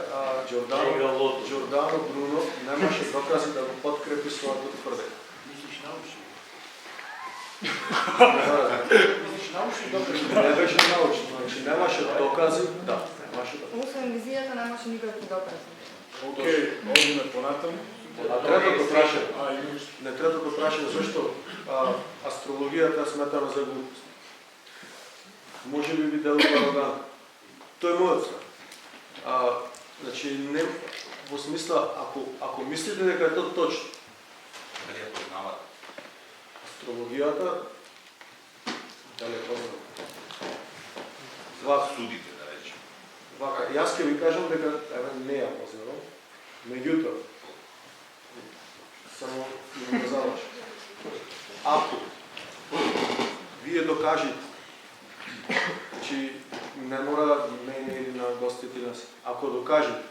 Џордано Бруно немаше докази да го подкрепи своето тврдење. Мислиш научно? Не беше научно, значи немаше докази, да, немаше докази. Освен визијата немаше никакви докази. Океј, одиме понатаму. Третото прашање, зашто астрологијата сметаме за глупост? Може би ви делува арогантно. Тој е мојот страх. Значи, не, во смисла, ако мислите дека е тоа точно, дали ја познавате? Астрологијата, дали е познавате? Судите, да речем. Вака, јас ќе ви кажам дека не ја познавам, меѓутоа, само да завршам. Ако вие докажете, значи не мора мене или на гостите нас, ако докажете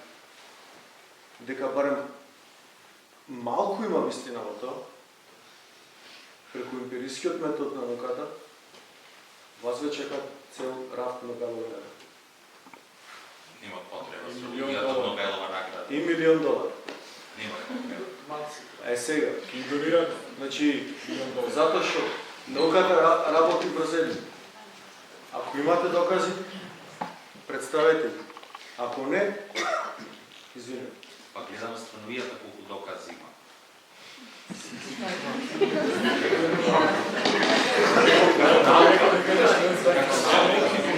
дека барем малку има вистина во тоа, преку емпирискиот метод на науката, вас ве чека цел рафт Нобелови награди. Нема потреба астрологијата од Нобелова награда. И $1 милион. Нема потреба. Сега, значи, затоа што науката работи брзели. Ако имате докази, представете ги. Ако не, извинете. Па гледам астрономијата колку докази има.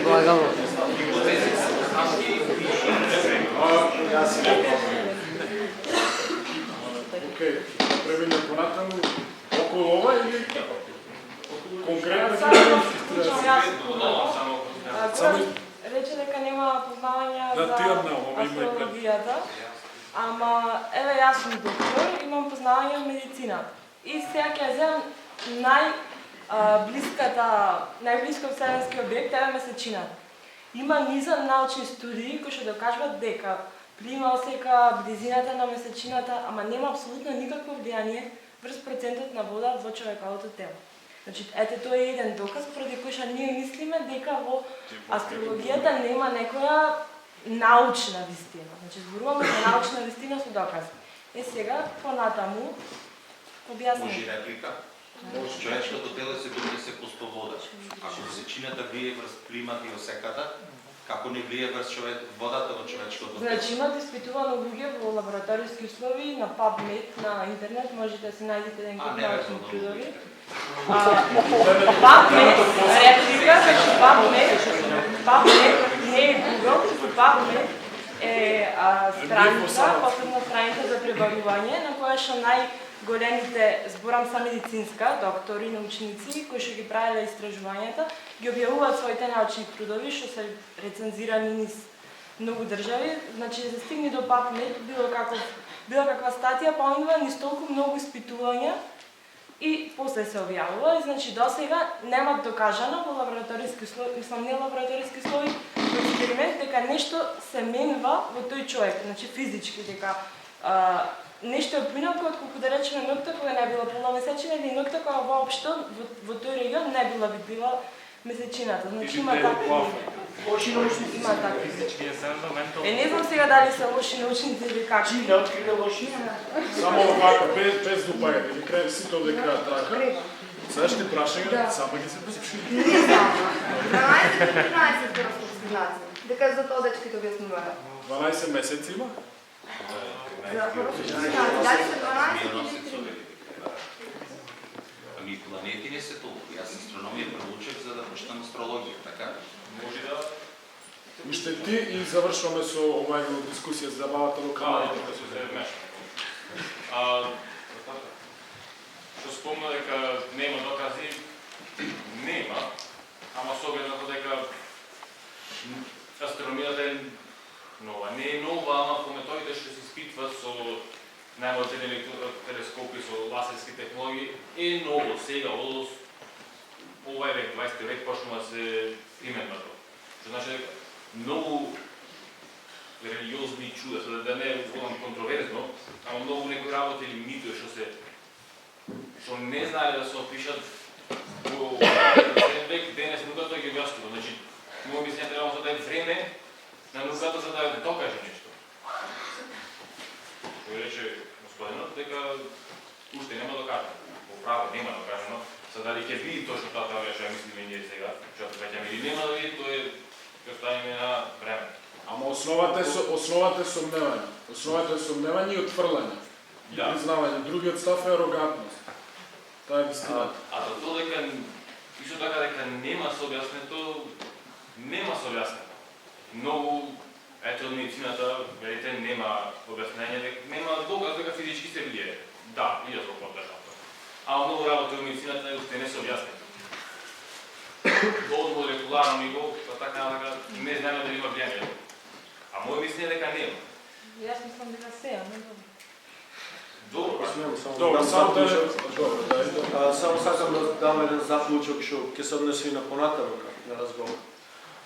Благало. Океј, премине понатаму околу ова или конкретно? Рече дека нема познавања Да, за ти однело, има и пред. астрологијата, ама еве јас сум доктор, имам познавање во медицина. И сега ќе земам најблискиот вселенски објект, еве месечината. Има низа научни студии кои што докажуваат дека плима осека близината на месечината, ама нема апсолутно никакво влијание врз процентот на вода во човековото тело. Значи, ете тоа е еден доказ поради кој што ние мислиме дека во астрологијата нема некоја научна вистина. Значи, зборуваме за научна вистина со докази. Сега, понатаму, објаснам. Може реплика? Човечкото тело се 90% вода. Ако месечината влие врз климата и осеката, Како не влие врз водата во човечкото тело? Значи имате испитувано луѓе во лабораториски услови на PubMed на интернет, можете да си најдете еден куп научни трудови. PubMed, реплика, значи PubMed не е Google, PubMed е страница, посебна страница за пребарување, на која што најголемите, зборам са медицинска, доктори, научници, кои што ги правеле истражувањата, ги објавуваат своите научни трудови, што се рецензирани низ многу држави. Значи, да се стигне до PubMed, било каква статија поминува низ толку многу испитувања и после се објавува. И, значи, досега нема докажано во лабораториски услови, мислам не лабораториски услови, во експеримент дека нешто се менува во тој човек, значи физички, дека нешто е поинако отколку да речеме ноќта кога не била полна месечина или ноќта кога воопшто во тој регион не била видлива месечината. Значи има такви лоши научници, има такви. Не знам сега дали се лоши научници или како. Не откриле лоши? Само овака, без дупаѓање, ги крај сите овде крајат така. Сега ще прашање, сама ги се послушали. Не само. 12-13 разпознати. Дека за тоа дечките објаснуваат. 12 месеци има? За разпознати. Дали се 12 или 3? Ами планети не се толку. Јас астрономија проучев за да почнам астрологија, така? Може да... Уште ти и завршваме со оваа дискусија за забавата до каналите. Да се мешаме. Што спомна дека нема докази, нема, ама со оглед на тоа дека астрономијата е нова. Не е нова, ама по методите што се испитва со најмодерни телескопи, со лазерски технологии, е ново. Сега, од овај век, 20 век, почнува да се применува тоа. Што значи дека многу религиозни чуда, да не е контроверзно, ама многу некои работи или митови што не знаеле да се опишат во 7 век, денес науката ги објаснува. Значи, мој објаснение треба да е време на науката за да докаже нешто. Кој рече господинот дека уште нема докажано. Во право нема докажано. Са дали ќе види точно тоа што мислиме ние сега, што праќаме или нема да види, тоа е ќе оставиме на време. Ама основата е сомневање. Основата е сомневање и отфрлање. И признавање. Другиот став е арогантност. Тоа е вистината. А за тоа дека исто така дека нема се објаснето, нема се објаснето. Многу ето од медицината, верите, нема објаснење, нема доказ дека физички се влијае. Да, влијае со контактот. А многу работи од медицината уште не се објаснети. Од молекуларно ниво, па така не знаеме дали има влијание. А мој мислење дека нема. Јас мислам дека се, ама добро. Само сакам да дам еден заклучок што ќе се однеси на понатаму на разговор.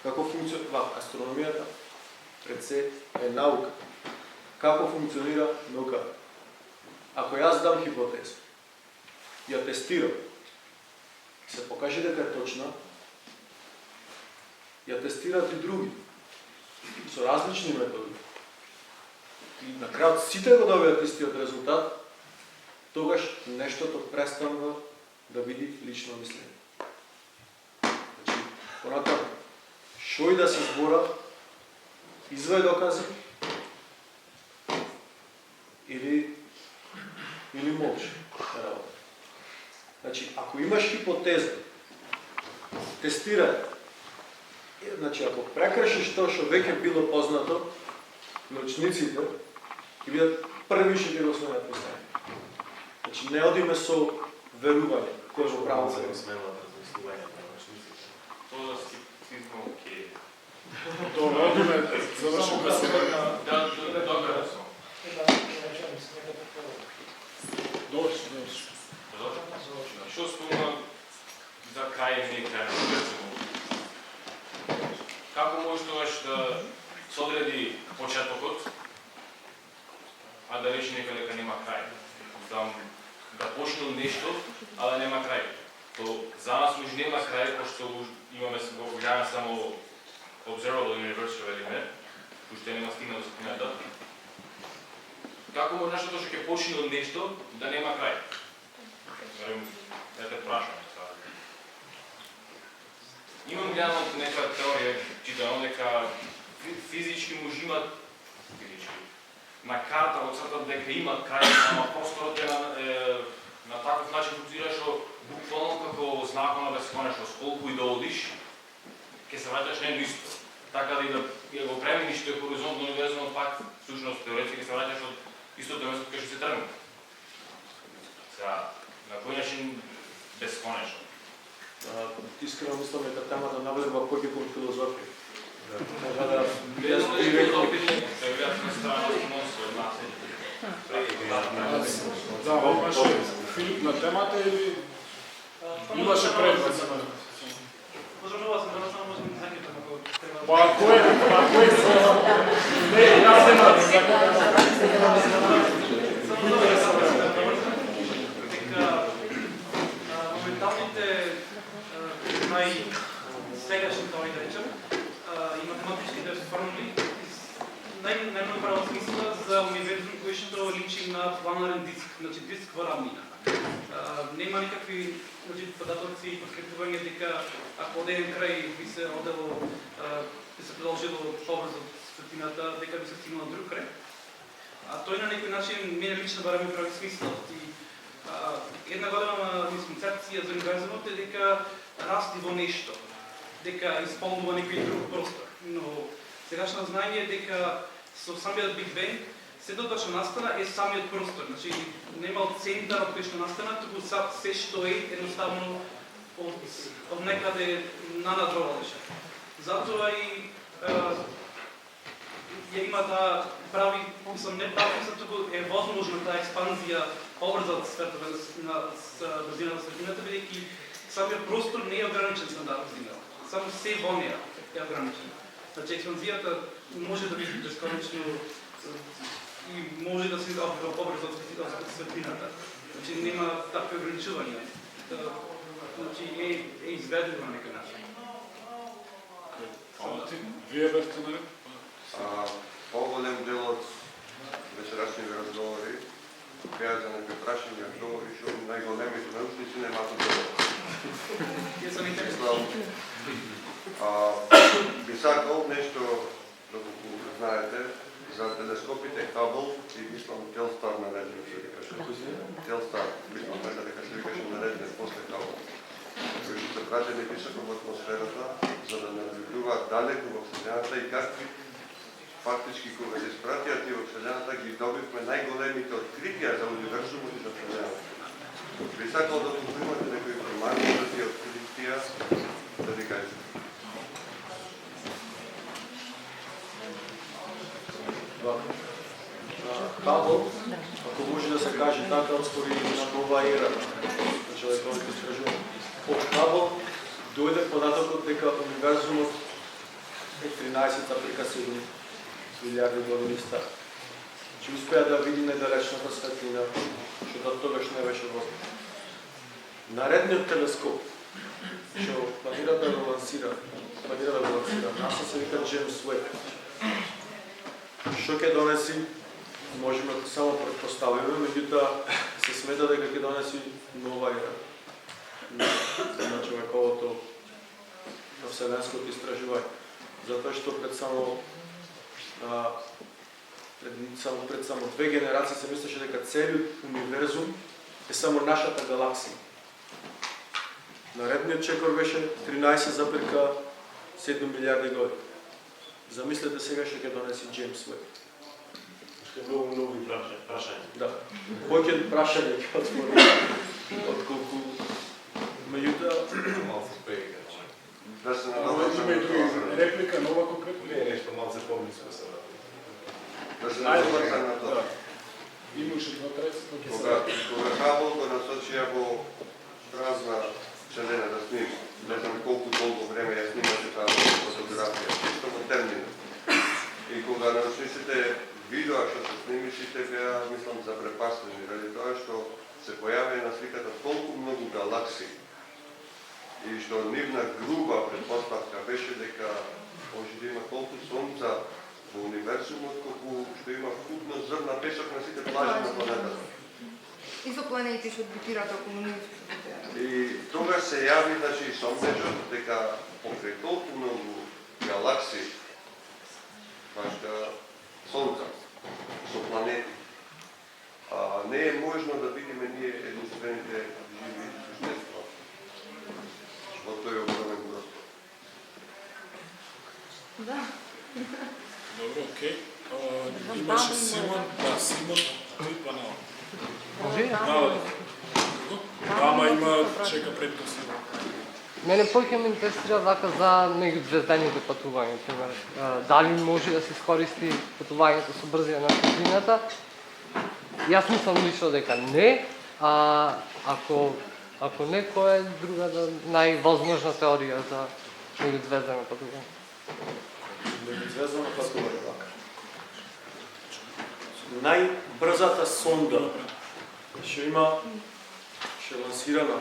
Како функционира астрономијата? Пред се е наука. Како функционира наука? Ако јас дам хипотеза, ја тестирам, се покаже дека е точна, ја тестираат и други со различни методи. И на крајот сите го добијат истиот резултат, тогаш нештото престанува да биде лично мислење. Значи, понатаму, шо и да се збора, извај докази или молчи работа. Значи, ако имаш хипотеза, тестирај. Значи, ако прекршиш тоа што веќе било познато, научниците ќе бидат први што ќе го сменат мислење. Значи, не одиме со верување, кој го право се сменат размислувањето на научниците. Тоа скептицизм окей. Добро, одиме, завршуваме се. Добро. Што спомна за крај не крај на универзитет? Како може тогаш да се одреди почетокот, а да речи некој дека нема крај? Да почне нешто, а да нема крај. То за нас уж нема крај, пошто имаме го гледаме само Observable Universe, велиме, уште нема стигна до сутината. Како може нешто што ќе почне од нешто да нема крај? Да те прашам. Имам гледам некоја теорија читам дека физички може имат на карта го цртат дека има крај, ама просторот е на таков начин функционира што буквално како знакот на бесконечност, колку и да одиш, ќе се враќаш на едно исто. Така да и да го преминиш тој хоризонт на универзумот пак, всушност теоретски ќе се враќаш од истото место кај што се тргнал. Сега, на кој начин бесконечно? Искрено мислам дека темата навлегува повеќе кон филозофија. Да, имаше Филип на темата или имаше предвид? Можеме да се само можеме да закипаме ако треба. Па ако е не, јас нема да дека моменталните сегашните, да речем, и математичките формули најмногу прават смисла за универзум кој што личи на планарен диск, значи диск во рамнина. Нема никакви податоци и подкрепување дека ако одем крај би се одело, би се продолжило побрзо светлината, дека би се стигнало друг крај. Тој на некој начин мене лично барем прави смисла. Една голема концепција за универзумот е дека расти во нешто, дека исполнува некој друг простор. Но сегашно знаење е дека со самиот Биг Бенг сето што настана е самиот простор. Значи нема центар од кој што настана, туку се што е едноставно од некаде нанадровалеше. Затоа и ја има таа прави, не прави, туку е возможна таа експанзија побрза од светове на брзината на светлината, бидејќи самиот простор не е ограничен со таа брзина. Само се во неа е ограничен. Значи експанзијата може да биде бесконечно и може да се одвива побрзо од светлината. Значи нема такви ограничувања. Значи е изведено на некој начин. Вие бевте на ред? Поголем дел од вечерашните разговори беа за некои прашања што најголемите научници немаат одговор. Би сакал нешто, доколку знаете, за телескопите Хабл и мислам Телстар нареден се викаше. Телстар, мислам дека се викаше нареден после Хабл. Кои што се пратени високо во атмосферата, за да наблюдуваат далеку во Вселената и какви фактички кога се спратија тие во Вселената ги добивме најголемите откритија за универзумот и за Вселената. Би сакал да имате некои информации за тие откритија, да ви кажете. Хабл, ако може да се каже така, отвори на нова ера на човековите истражувања. Од Хабл дојде податокот дека универзумот е 13,7 милиарди години стар. Значи успеа да види недалечната светлина, што до тогаш не беше возможно. Наредниот телескоп што планира да го лансира, НАСА се вика Джеймс Уеб. Што ќе донеси, можеме само предпоставиме, меѓутоа се смета дека ќе донеси нова ера на човековото, на вселенското истражување. Затоа што пред само две генерации се мислеше дека целиот универзум е само нашата галаксија. Наредниот чекор беше 13,7 милиарди години. Замислете сега што ќе донеси Джеймс Уеб. Многу нови прашања. Да. Повеќе прашања ќе отвори отколку меѓутоа малку прега. Да се Има и други реплика, нова конкретно? Не, нешто малце помислено се да. Да се наврзам на тоа. Имаше 2-3. Кога Хабл го насочија во празна Вселена да снима, не знам колку долго време ја снимаше таа фотографија, чисто во термина. И кога научниците видоа што се сними, сите беа, мислам, запрепастени, ради тоа што се појавија на сликата толку многу галаксии и што нивна груба предпоставка беше дека може да има толку сонца во универзумот колку што има вкупно зрна песок на сите плажи на планетата. Изопланети што орбитираат околу нив. И тогаш се јави, значи, сонцето дека покрај толку многу галаксии, вашата Сонца, со планети. Не е можно да видиме ние единствените живи существа во тој огромен простор. Да. Добро, окей. Имаше Симон, да, Симон, и Панал. Може? Дама има, чека пред Симон. Мене повеќе ме интересира вака за меѓузвездените патувања, пример. Дали може да се искористи патувањето со брзина на светлината? Јас мислам лично дека не, а ако не, која е другата највозможна теорија за меѓузвездено патување? Меѓузвездено патување, вака. Најбрзата сонда што лансирана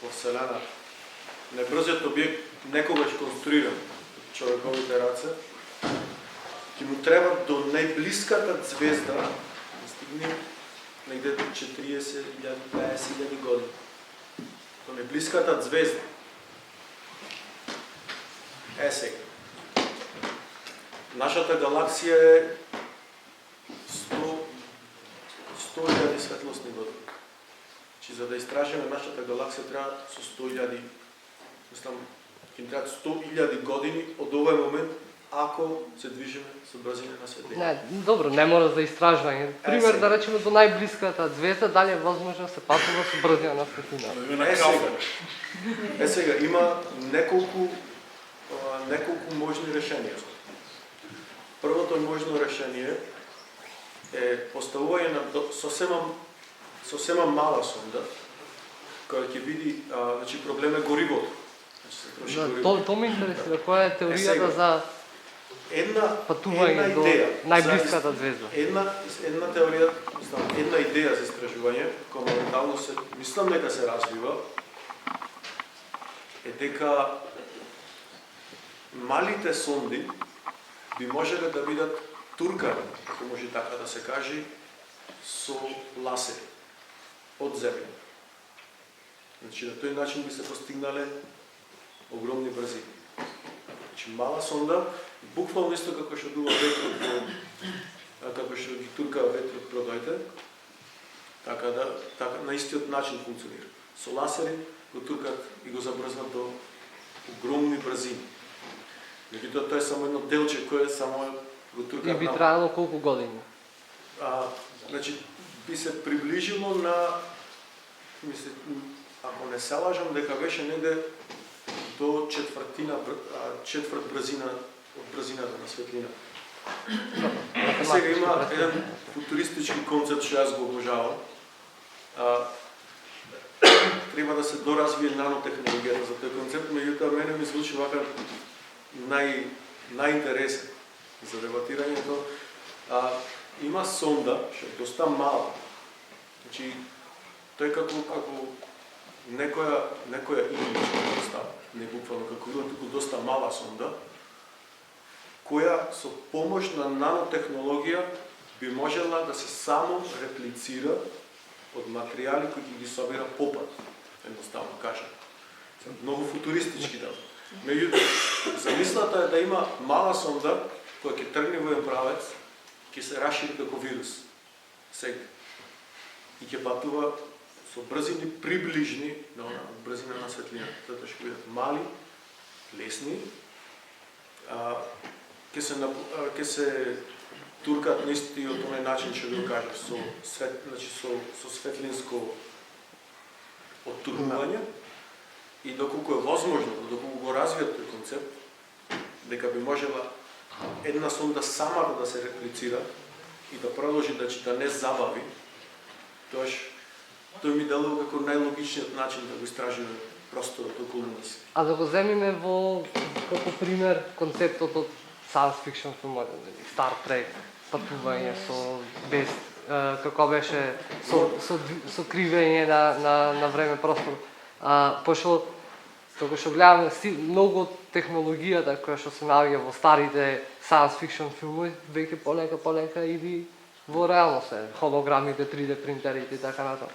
во Вселена, најбрзиот објект некогаш конструиран од човековите раце, ќе му треба до најблиската звезда да стигне негде 40.000, 50.000 години. До најблиската звезда. Сега. Нашата галаксија е 100.000 светлосни години. За да истражиме нашата галаксија треба со 100.000, мислам, ќе треба 100.000 години од овој момент, ако се движиме со брзина на светлина. Не, добро, не мора за истражување. Пример, да речеме до најблиската звезда, дали е возможно да се патува со брзина на светлина? Сега, има неколку можни решенија. Првото можно решение е поставување на сосема мала сонда, која ќе види, значи проблем е горивото. То ме интересира, која е теоријата за патување до најблиската звезда? Една теорија, една идеја за истражување, која моментално мислам дека се развива, е дека малите сонди би можеле да бидат туркани, ако може така да се каже, со ласери од земја. Значи, на тој начин би се постигнале огромни брзини. Значи, мала сонда, буквално исто како што дува ветрот, како што ги турка ветрот продојте, така на истиот начин функционира. Со ласери го туркат и го забрзнат до огромни брзини. Меѓутоа, тоа е само едно делче кое само го туркат. И би траело колку години? Значи, би се приближило на, ако не се лажам, дека беше негде до четврт брзина од брзината на светлина. Сега има еден футуристички концепт што јас го обожавам. Треба да се доразвие нанотехнологијата за тој концепт, меѓутоа мене ми звучи вака најинтересен за дебатирањето. Има сонда, што е доста мала. Значи, тој како некоја доста, не буквално како туку доста мала сонда, која со помош на нанотехнологија би можела да се само реплицира од материјали кои ги собира попат, едноставно кажем. Многу футуристички да. Меѓутоа, замислата е да има мала сонда која ќе тргне во еден правец, ќе се расшири како вирус. Сега. И ќе патува со брзини приближни на брзина на светлината, затоа што бидат мали, лесни, ќе се туркат на истиот оној начин што ви кажав, со светлинско оттурнување, и доколку е возможно, доколку го развијат тој концепт, дека би можела една сонда самата да се реплицира и да продолжи да не забави, тој ми делува како најлогичниот начин да го истражиме просторот околу нас. А да го земиме како пример концептот од science fiction филмот, Star Trek, патување без како беше со кривење на време простор. Пошто како што гледаме многу од технологијата која што се наоѓа во старите science fiction филми веќе полека иди во реалност, холограмите, 3D принтерите и така натаму.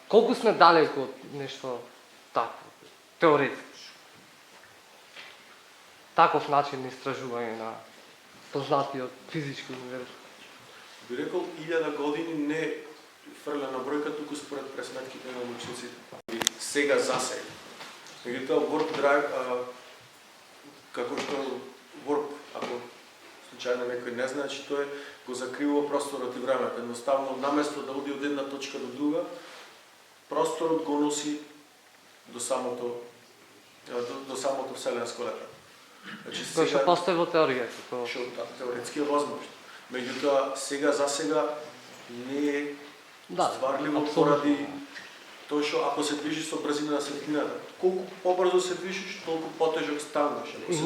Колку сме далеку од нешто такво, теоретски? таков начин на истражување на познатиот физички универ? Би рекол 1000 години не фрлена бројка, туку според пресметките на научниците. Сега за сега. Меѓутоа, Warp Drive, како што Warp, ако случајно некој не знае, че тој го закривува просторот и времето. Едноставно, наместо да оди од една точка до друга, просторот го носи до самото вселенско лето. Значи, Кој што постои во теоријата. Што теоретски е возможно. Меѓутоа, сега за сега не е стварливо поради тоа што ако се движиш со брзина на светлината, колку побрзо се движиш, толку потежок станеш. И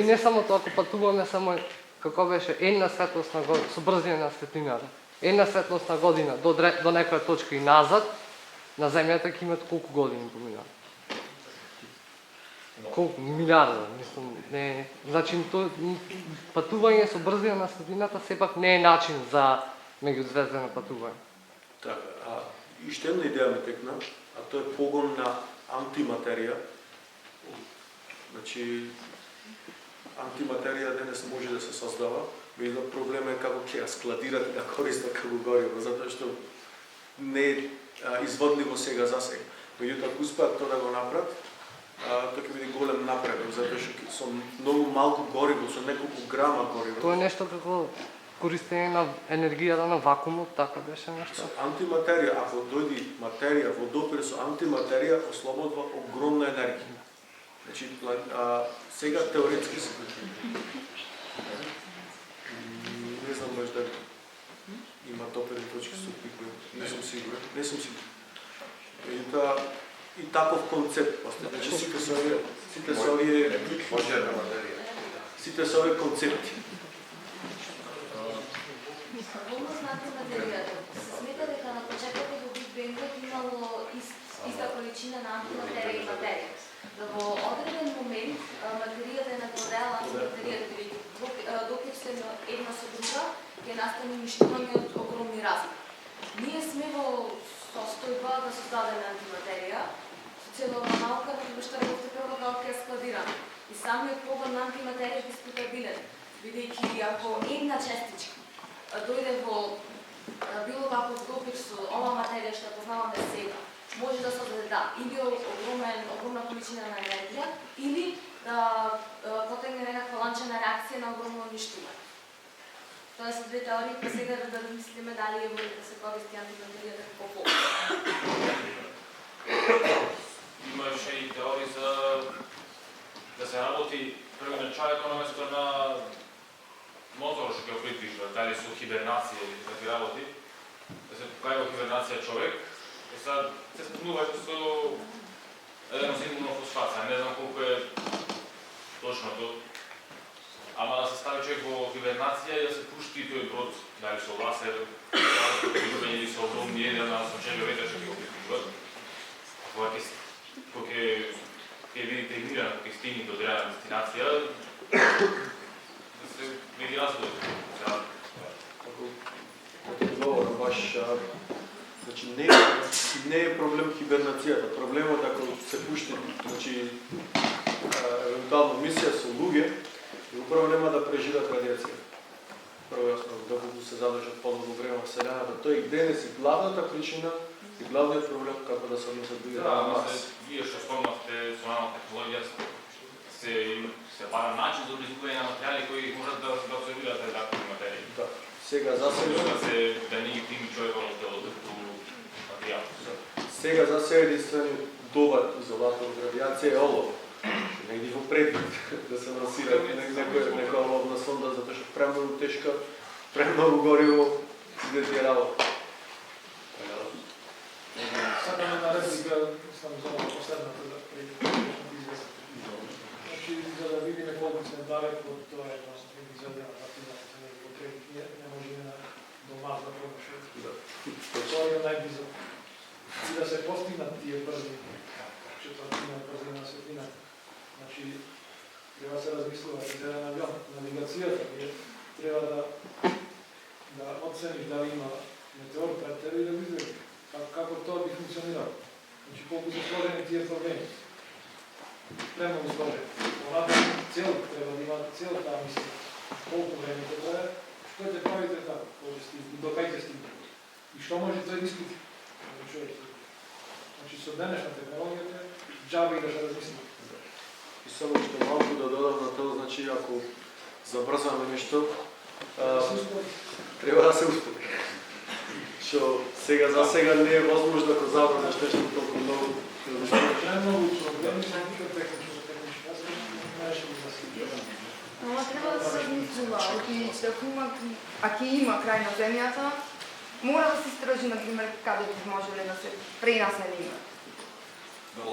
не само тоа, ако патуваме само како беше една светлосна година, со брзина на светлината. Една светлосна година до некоја точка и назад, на земјата ќе имат колку години поминат? Колку? Милиарда, мислам, не. Значи, патување со брзина на светлината сепак не е начин за меѓузвездено патување. Така, и што една идеја ме текна, а тоа е погон на антиматерија. Значи, антиматерија денес може да се создава, меѓутоа проблемот е како ќе ја складират и да користат како гориво, затоа што не е изводливо сега за сега. Меѓутоа, ако успеат тоа да го направат, тоа ќе биде голем напредок, затоа што со многу малку гориво, со неколку грама гориво. Тоа е нешто како користење на енергијата на вакуумот, така беше нешто. Антиматерија, ако дојде материја во допир со антиматерија, ослободува огромна енергија. Значи, сега теоретски се не знам може да има допирни точки со кои не сум сигурен. И таков концепт постои. Значи, сите се овие концепти. Волност на антиматеријата. Се смета дека на почетокот во Биг Бенгот имало иста количина на антиматерија и материја. Да во одреден момент материјата е надвладеала антиматеријата, докато се една со друга, ќе настане уништување од огромни размери. Ние сме во состојба да создадеме антиматерија, со целова наука на што работите како ќе складираме. И самиот погон на антиматерија е дискутабилен, бидејќи ако една честичка дојде во било каков допир со ова материја што познаваме сега, може да создаде или огромна количина на енергија, или да потегне некаква ланчена реакција на огромно уништување. Тоа се две теории, па сега да мислиме дали е може да се користи антиматеријата како фокус. Имаше и теории за да се работи прво началото на место на мотор што ќе придвижува, дали со хибернација или такви работи, да се покаја во хибернација човек, и сега се спомнуваше со аденозин-монофосфат, не знам колку е точното, ама да се стави човек во хибернација и да се пушти тој брод, дали со ласер, или со огромни едрена сончеви ветер што ќе го придвижуват, кога ќе видите мира, кога ќе стигне до одредена дестинација, да се види разговор. Одговор баш, значи не е проблем хибернацијата, проблемот ако се пушти, значи евентуално мисија со луѓе, и управо нема да преживеат радиација. Прво јасно, доколку се задржат подолго време во Вселената, тоа е и денес и главната причина и главниот проблем како да се однесат луѓе на Марс. Вие што спомнавте со нова технологија, се бара начин за образување на материјали кои можат да абсорбираат радиоактивни материи. Да. Сега за сега да не ги прими човек во телото како материјал. Сега за сега единствен добар изолатор од радиација е олов. Негде во предвид да се насира некоја оловна сонда, затоа што премногу тешка, премногу гориво иде тие работи. Сакам една реплика, мислам за последната да известам. Значи, за да видиме колку сме далеко од тоа едно епизодија на партината, не можеме до Марс да промашаме. Тоа е најблизо. И да се постигнат тие први четвртина брзина на светлината. Значи, треба се размислува и за авион, навигацијата, треба да оцениш дали има метеор пред тебе и да видиш како тоа би функционирало. Значи, колку се сложени тие проблеми. Премногу сложени. цел, треба да има цел таа мисија. Колку време ќе трае, што ќе правите таму, до кај ќе стигнете. И што може тој изпит да човек. Значи со денешна технологија џабе и да се размисли. И само што малку да додам на тоа, значи ако забрзаме нешто, треба да се успори. Што сега за сега не е возможно да забранеш нешто толку многу. Ама треба да се размислува, ако има крај на земјата, мора да се истражи, например, каде би можеле да се пренаселиме.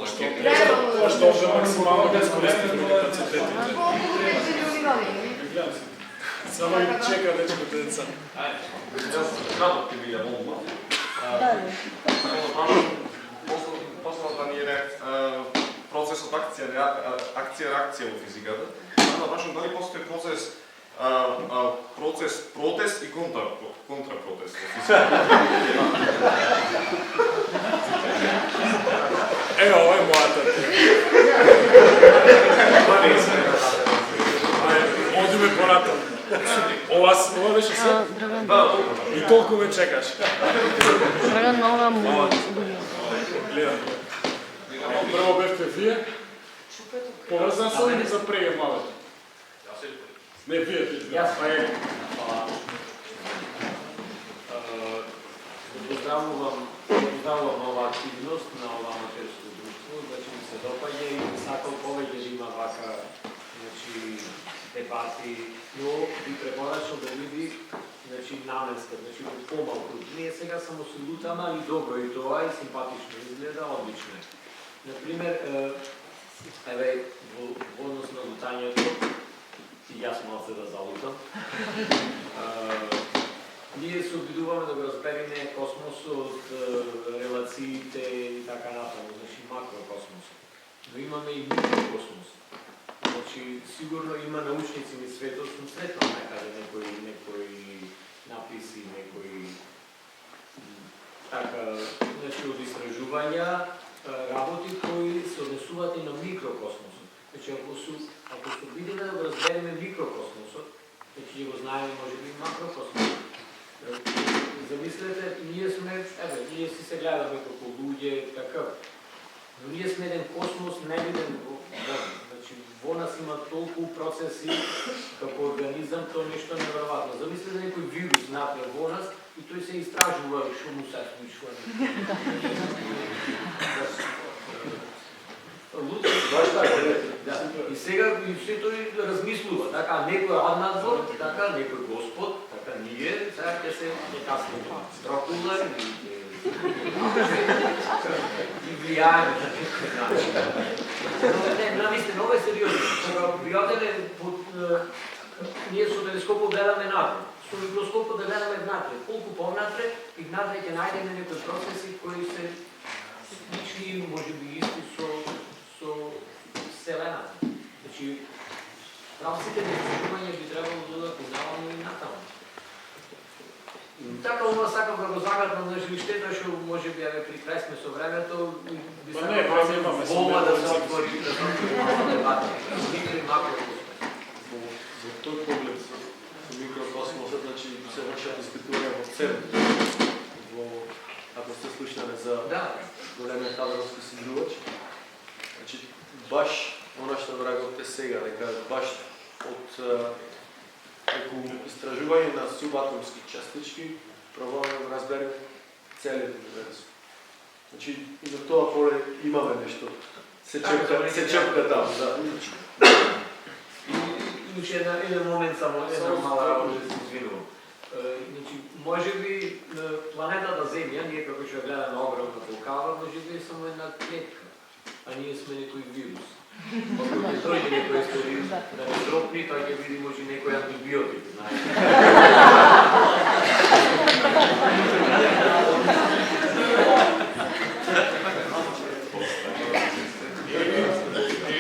Што е максимално да искористиме капацитетите. Колку веќе људи валини? Само ги чека дечките деца. Кратко ќе биде молба. Последната ни е процесот акција-реакција во физиката. Да прашам дали постои процес протест и контрапротест во физиката. Ево, ова е мојата. Одиме понатаму. Ова беше се? И толку ме чекаш. Драган, мала му. Гледам. Прво бевте вие. Поврзан со или за преге малото? Не, вие. Јас па е. Поздравувам ова активност на ова аматерско друштво, значи ми се допаѓа и сакал повеќе да има вака дебати, но би препорачал да биде наменска, помалку. Ние сега само се лутаме, али добро и тоа и симпатично изгледа, одлично е. Например, во однос на лутањето, и јас малце да залутам, ние се обидуваме да го разбериме космосот, релациите и така натаму, значи макрокосмосот. Но имаме и микрокосмос. Значи, сигурно има научници низ светот, сум сретнал некаде некои написи, некои така, значи од истражувања, работи кои се однесуваат и на микрокосмосот. Значи, ако се обидиме да го разбериме микрокосмосот, значи ќе го знаеме можеби и макрокосмосот. Замислете, ние си се гледаме како луѓе, такав. Но ние сме еден космос невиден во нас. Значи, во нас има толку процеси како организам, тоа нешто неверојатно. Замислете некој вирус напред во нас и тој се истражува што му се случува. И сега и се тој размислува, така некој аднадвор, така некој Господ, така ние, сега ќе се некаснеме Дракула и влијаеме на некој начин. Но наистина, ова е сериозно. Кога ви одеме ние со телескопот гледаме напред, со микроскопот да гледаме внатре. Колку повнатре и внатре ќе најдеме некои процеси кои се слични, можеби исти со Вселената. Значи, правците на изучување би требало да бидат познавани и натаму. Така ова сакам да го загадам, значи штета што можеби при крај сме со времето би сакам волба да се отвори дебата. Микро и макрокосмос. Во тој поглед со микрокосмосот, значи се вршат испитувања во ЦЕРН. Ако сте слушнале за големиот хадронски излучувач, значи баш она што го раговте сега, дека баш од преку истражување на субатомски частички пробуваме да разбереме целиот универзум. Значи и на тоа поле имаме нешто. Се чепка таму, да. Имаше еден момент само, една мала работа да се извинувам. Значи, можеби планетата Земја, ние како што гледаме огромна толкава, можеби е само една клетка, а ние сме некој вирус. Ако ќе дојде некој историја да не дропни, тој ќе види може некој антибиотик, знаете.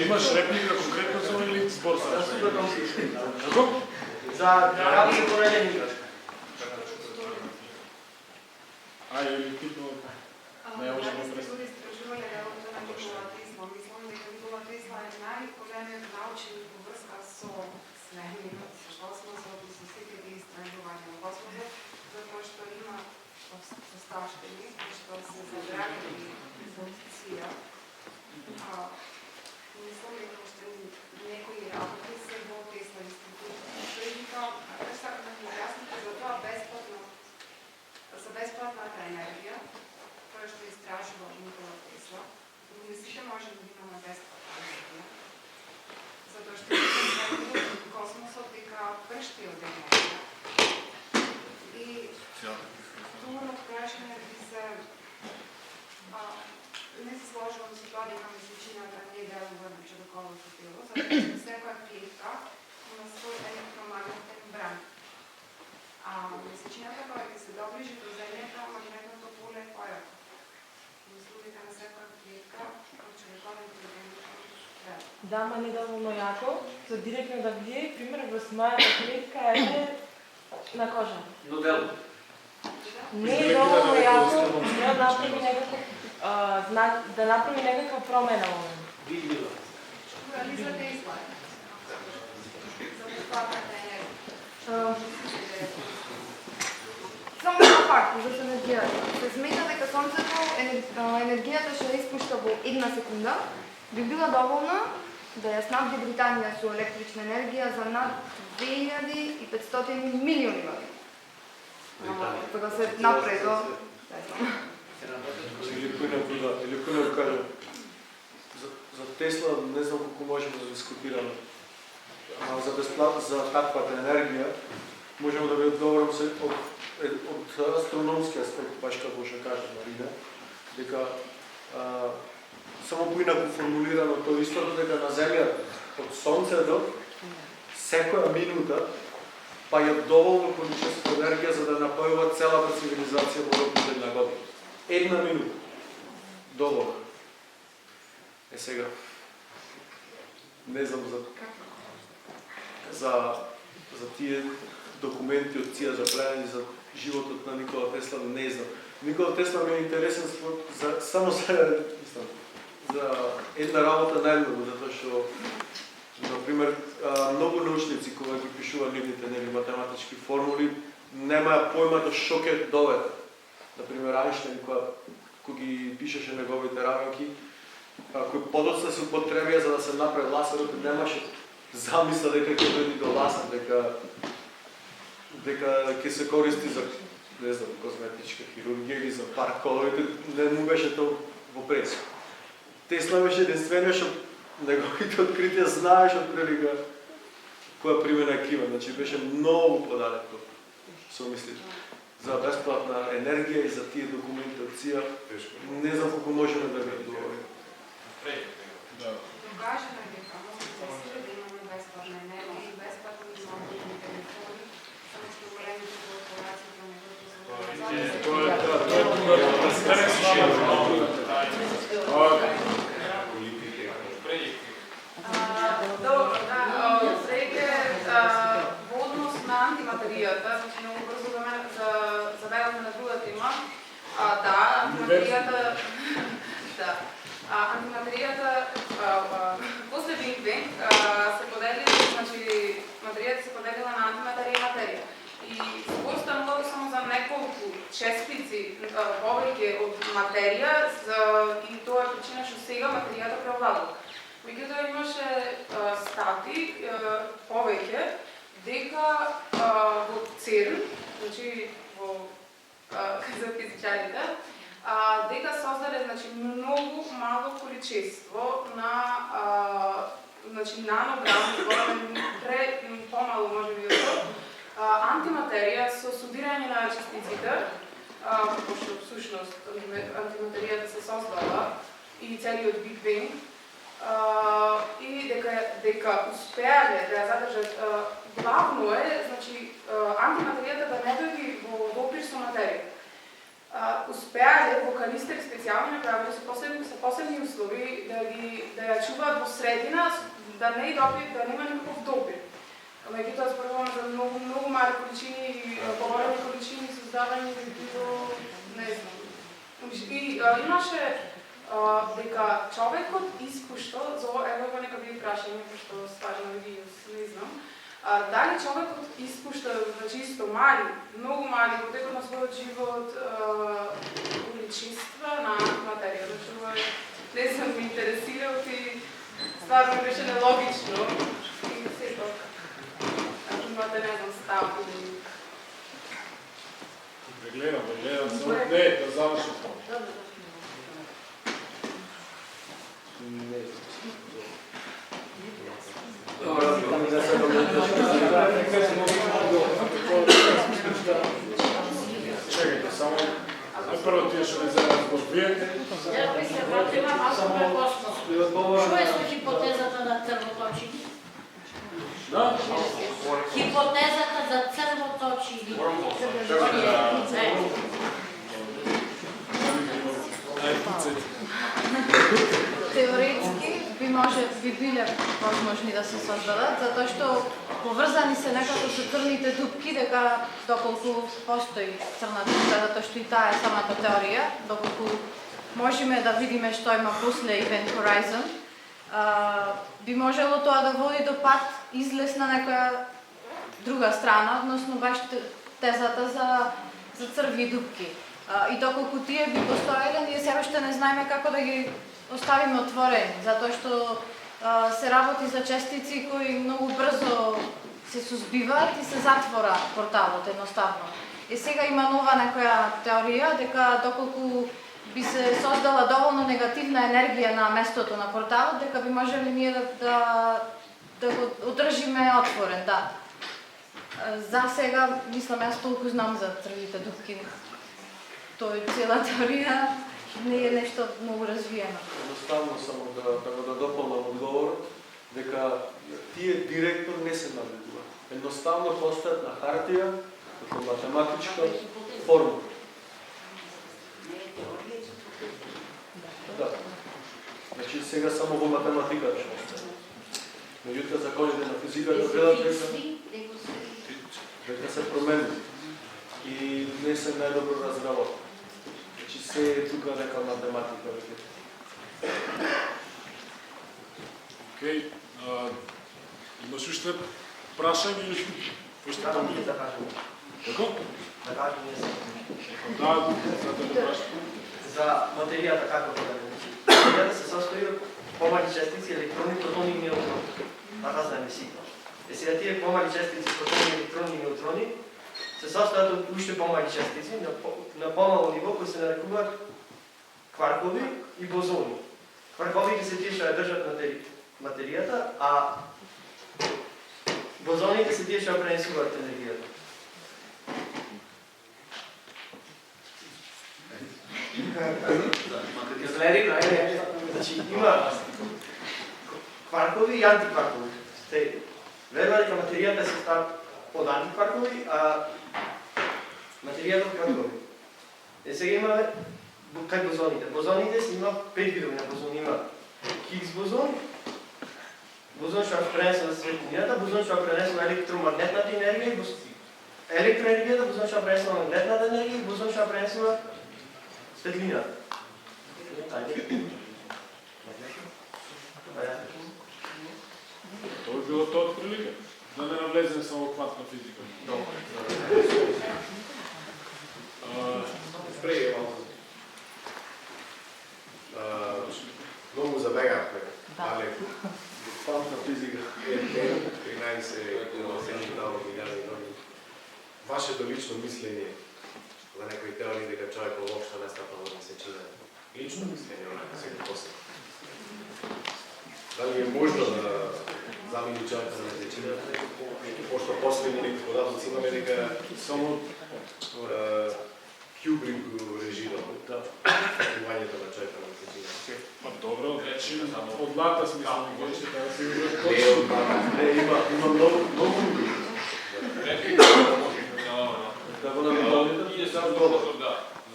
Имаш реплика конкретно за или збор за? За ради и пореденика. Или типно не можем да представим. Истражување работата на Никола Тесла. Мислам дека Никола Тесла е најголемиот научен во врска свемирот, со космосот и со сите ги истражувања на космосот, затоа што има оставштини што се забранени функција. Мислам дека уште некои работи се во Тесла институт. Што и викам, сакам да ми објасните за тоа за бесплатната енергија, тоа што истражува Никола Тесла. Не сите може да имаме бесплатна енергија. Затоа што космосот дека пршти од енергија. И второ прашање би се не се сложувам со тоа дека месечината не делува на човековото тело, затоа што секоја клетка има свој електромагнетен бран. Месечината кога ќе се доближи до Земјата, магнетното поле е појако. Мислам дека на секоја клетка од човековото тело. Да, ма не доволно јако, за директно да влие, пример, во мојата клетка е на кожа. Но дело. Не е доволно јако да направи некакво да направи некаква промена во мене. Видлива. Дали за Тесла? За бесплатната енергија. Само на факт за енергијата. Се смета дека сонцето енергијата што ја испушта во една секунда би била доволна да ја снабди Британија со електрична енергија за над 2500 милиони години. Кога се напредо, не знам. Или кој не кажа, за Тесла не знам колку можеме да дискутираме. Ама за таквата енергија можеме да ви одговорам се од астрономски аспект, баш како што кажа Марина, дека само поинаку формулирано тоа истото дека на Земјата од Сонцето секоја минута паѓа доволно количество енергија за да напојува целата цивилизација во рок од една година. Една минута. Доволно. Сега, не знам за тие документи од ција заплеани за животот на Никола Тесла, не знам. Никола Тесла ми е интересен само за една работа најмногу, затоа што, например, многу научници кога ги пишуваат нивните математички формули, немаја појма до што ќе доведе. Например, Ајнштајн, кога ги пишеше неговите работи, кои подоцна се употребија за да се направи ласерот, немаше замисла дека ќе дојде до ласер, дека ќе се користи за, не знам, козметичка хирургија или за парколовите, не му беше тоа во пресу. Тесла беше единствениот што неговите откритија знаеш од прилика која примена е крива, значи беше многу подалеко, со мислиш. За бесплатна енергија и за тие документи од ЦИА, не знам колку можеме да ги одговориме. Докажено дека може да се да имаме бесплатна енергија и бесплатни мобилни телефони, само што големите корпорации не Добро, да, сега во однос на антиматеријата, значи многу брзо забегавме на друга тема. Да, антиматеријата антиматеријата после Биг Бенг се поделила, значи материјата се поделила на антиматерија и материја. И се постанувало само за неколку честици повеќе од материја и тоа е причина што сега материјата превладува. Меѓутоа имаше стати повеќе дека во ЦЕРН, значи за физичарите, дека создаде многу мало количество на нанограм, помало можеби од тоа, антиматерија со судирање на частиците, пошто всушност антиматеријата се создава и целиот Биг Бенг, и дека успеале да ја задржат. Главно е, значи, антиматеријата да не дојде во допир со материја. Успеале вокалистери специјални направили со посебни услови да ја чуваат во средина, да не има никаков допир. Меѓутоа зборуваме за многу мали количини и поголеми количини создавање до не знам. И имаше дека човекот испушта, за ево нека би прашање, пошто стварно ги не знам, Дали човекот испушта, значи исто мали, многу мали, во текот на својот живот количества на антиматерија, зашто не сум ме интересирал и стварно беше нелогично и сепак имате не знам став или... Гледам, само не, да завршим тоа. Чекайте, само прво тие што не земат збор. Вие? Ја би се вратила малку прекосно. Што е со хипотезата на црвоточини? Да? Хипотезата за црвоточини. Теоретски би биле возможни да се создадат, затоа што поврзани се некако со црните дупки, дека доколку постои црна дупка, затоа што и таа е самата теорија, доколку можеме да видиме што има после Event Horizon, би можело тоа да води до пат излез на некоја друга страна, односно баш тезата за црви дупки. И доколку тие би постоеле, ние се уште не знаеме како да ги оставиме отворени, затоа што се работи за честици кои многу брзо се сузбиваат и се затвора порталот едноставно. И сега има нова некоја теорија дека доколку би се создала доволно негативна енергија на местото на порталот, дека би можеле ние да го одржиме отворен, да. За сега, мислам, јас толку знам за црвите дупки. Тоа е цела теорија, не е нешто многу развиено. Едноставно само да го дополнам одговорот, дека тие директно не се наблюдуваат. Едноставно постојат на хартија, како математичка формула. Да. Значи сега само во математиката постојат. Меѓутоа законите на физиката велат дека се променува и не се најдобро разработени. Значи се е тука нека математика веќе. Океј, имаш уште прашање или уште тоа ми? Како? Да кажем ние Да, за да прашам. За материјата како да кажем. Материјата се состои од помали честици, електрони, протони и неутрони. Така знаеме сигурно. И сега тие помали честици, протони, електрони и неутрони се состојат од уште помали честици на помало ниво кои се нарекуваат кваркови и бозони. Кварковите се тие што ја држат материјата, а бозоните се тие што ја пренесуваат енергијата. Изгледим, значи има кваркови и антикваркови. Верува дека материјата се става од антикваркови, а материјата од кваркови. Сега имаме кај бозоните. Бозоните има 5 видови на бозони. Има Хигс бозон, бозон што пренесува светлината, бозон што пренесува електромагнетната енергија, електроенергијата, бозон што пренесува магнетната енергија и бозон што пренесува светлината. Тоа би било тоа прилика. Да не навлеземе само во квантна физика. Спреј малку. Многу забегавме, але квантна физика. 13 вашето лично мислење за некои теории дека човекот воопшто не стапа во месечина. Лично мислење, онака се после. Дали е можно да замени човекот на месечина? Пошто последни некои податоци имаме дека само Кюбрик го режирал откривањето на човекот на месечина. Па добро, значи од лата смислам дека ќе да се Не од лата. Не, има многу.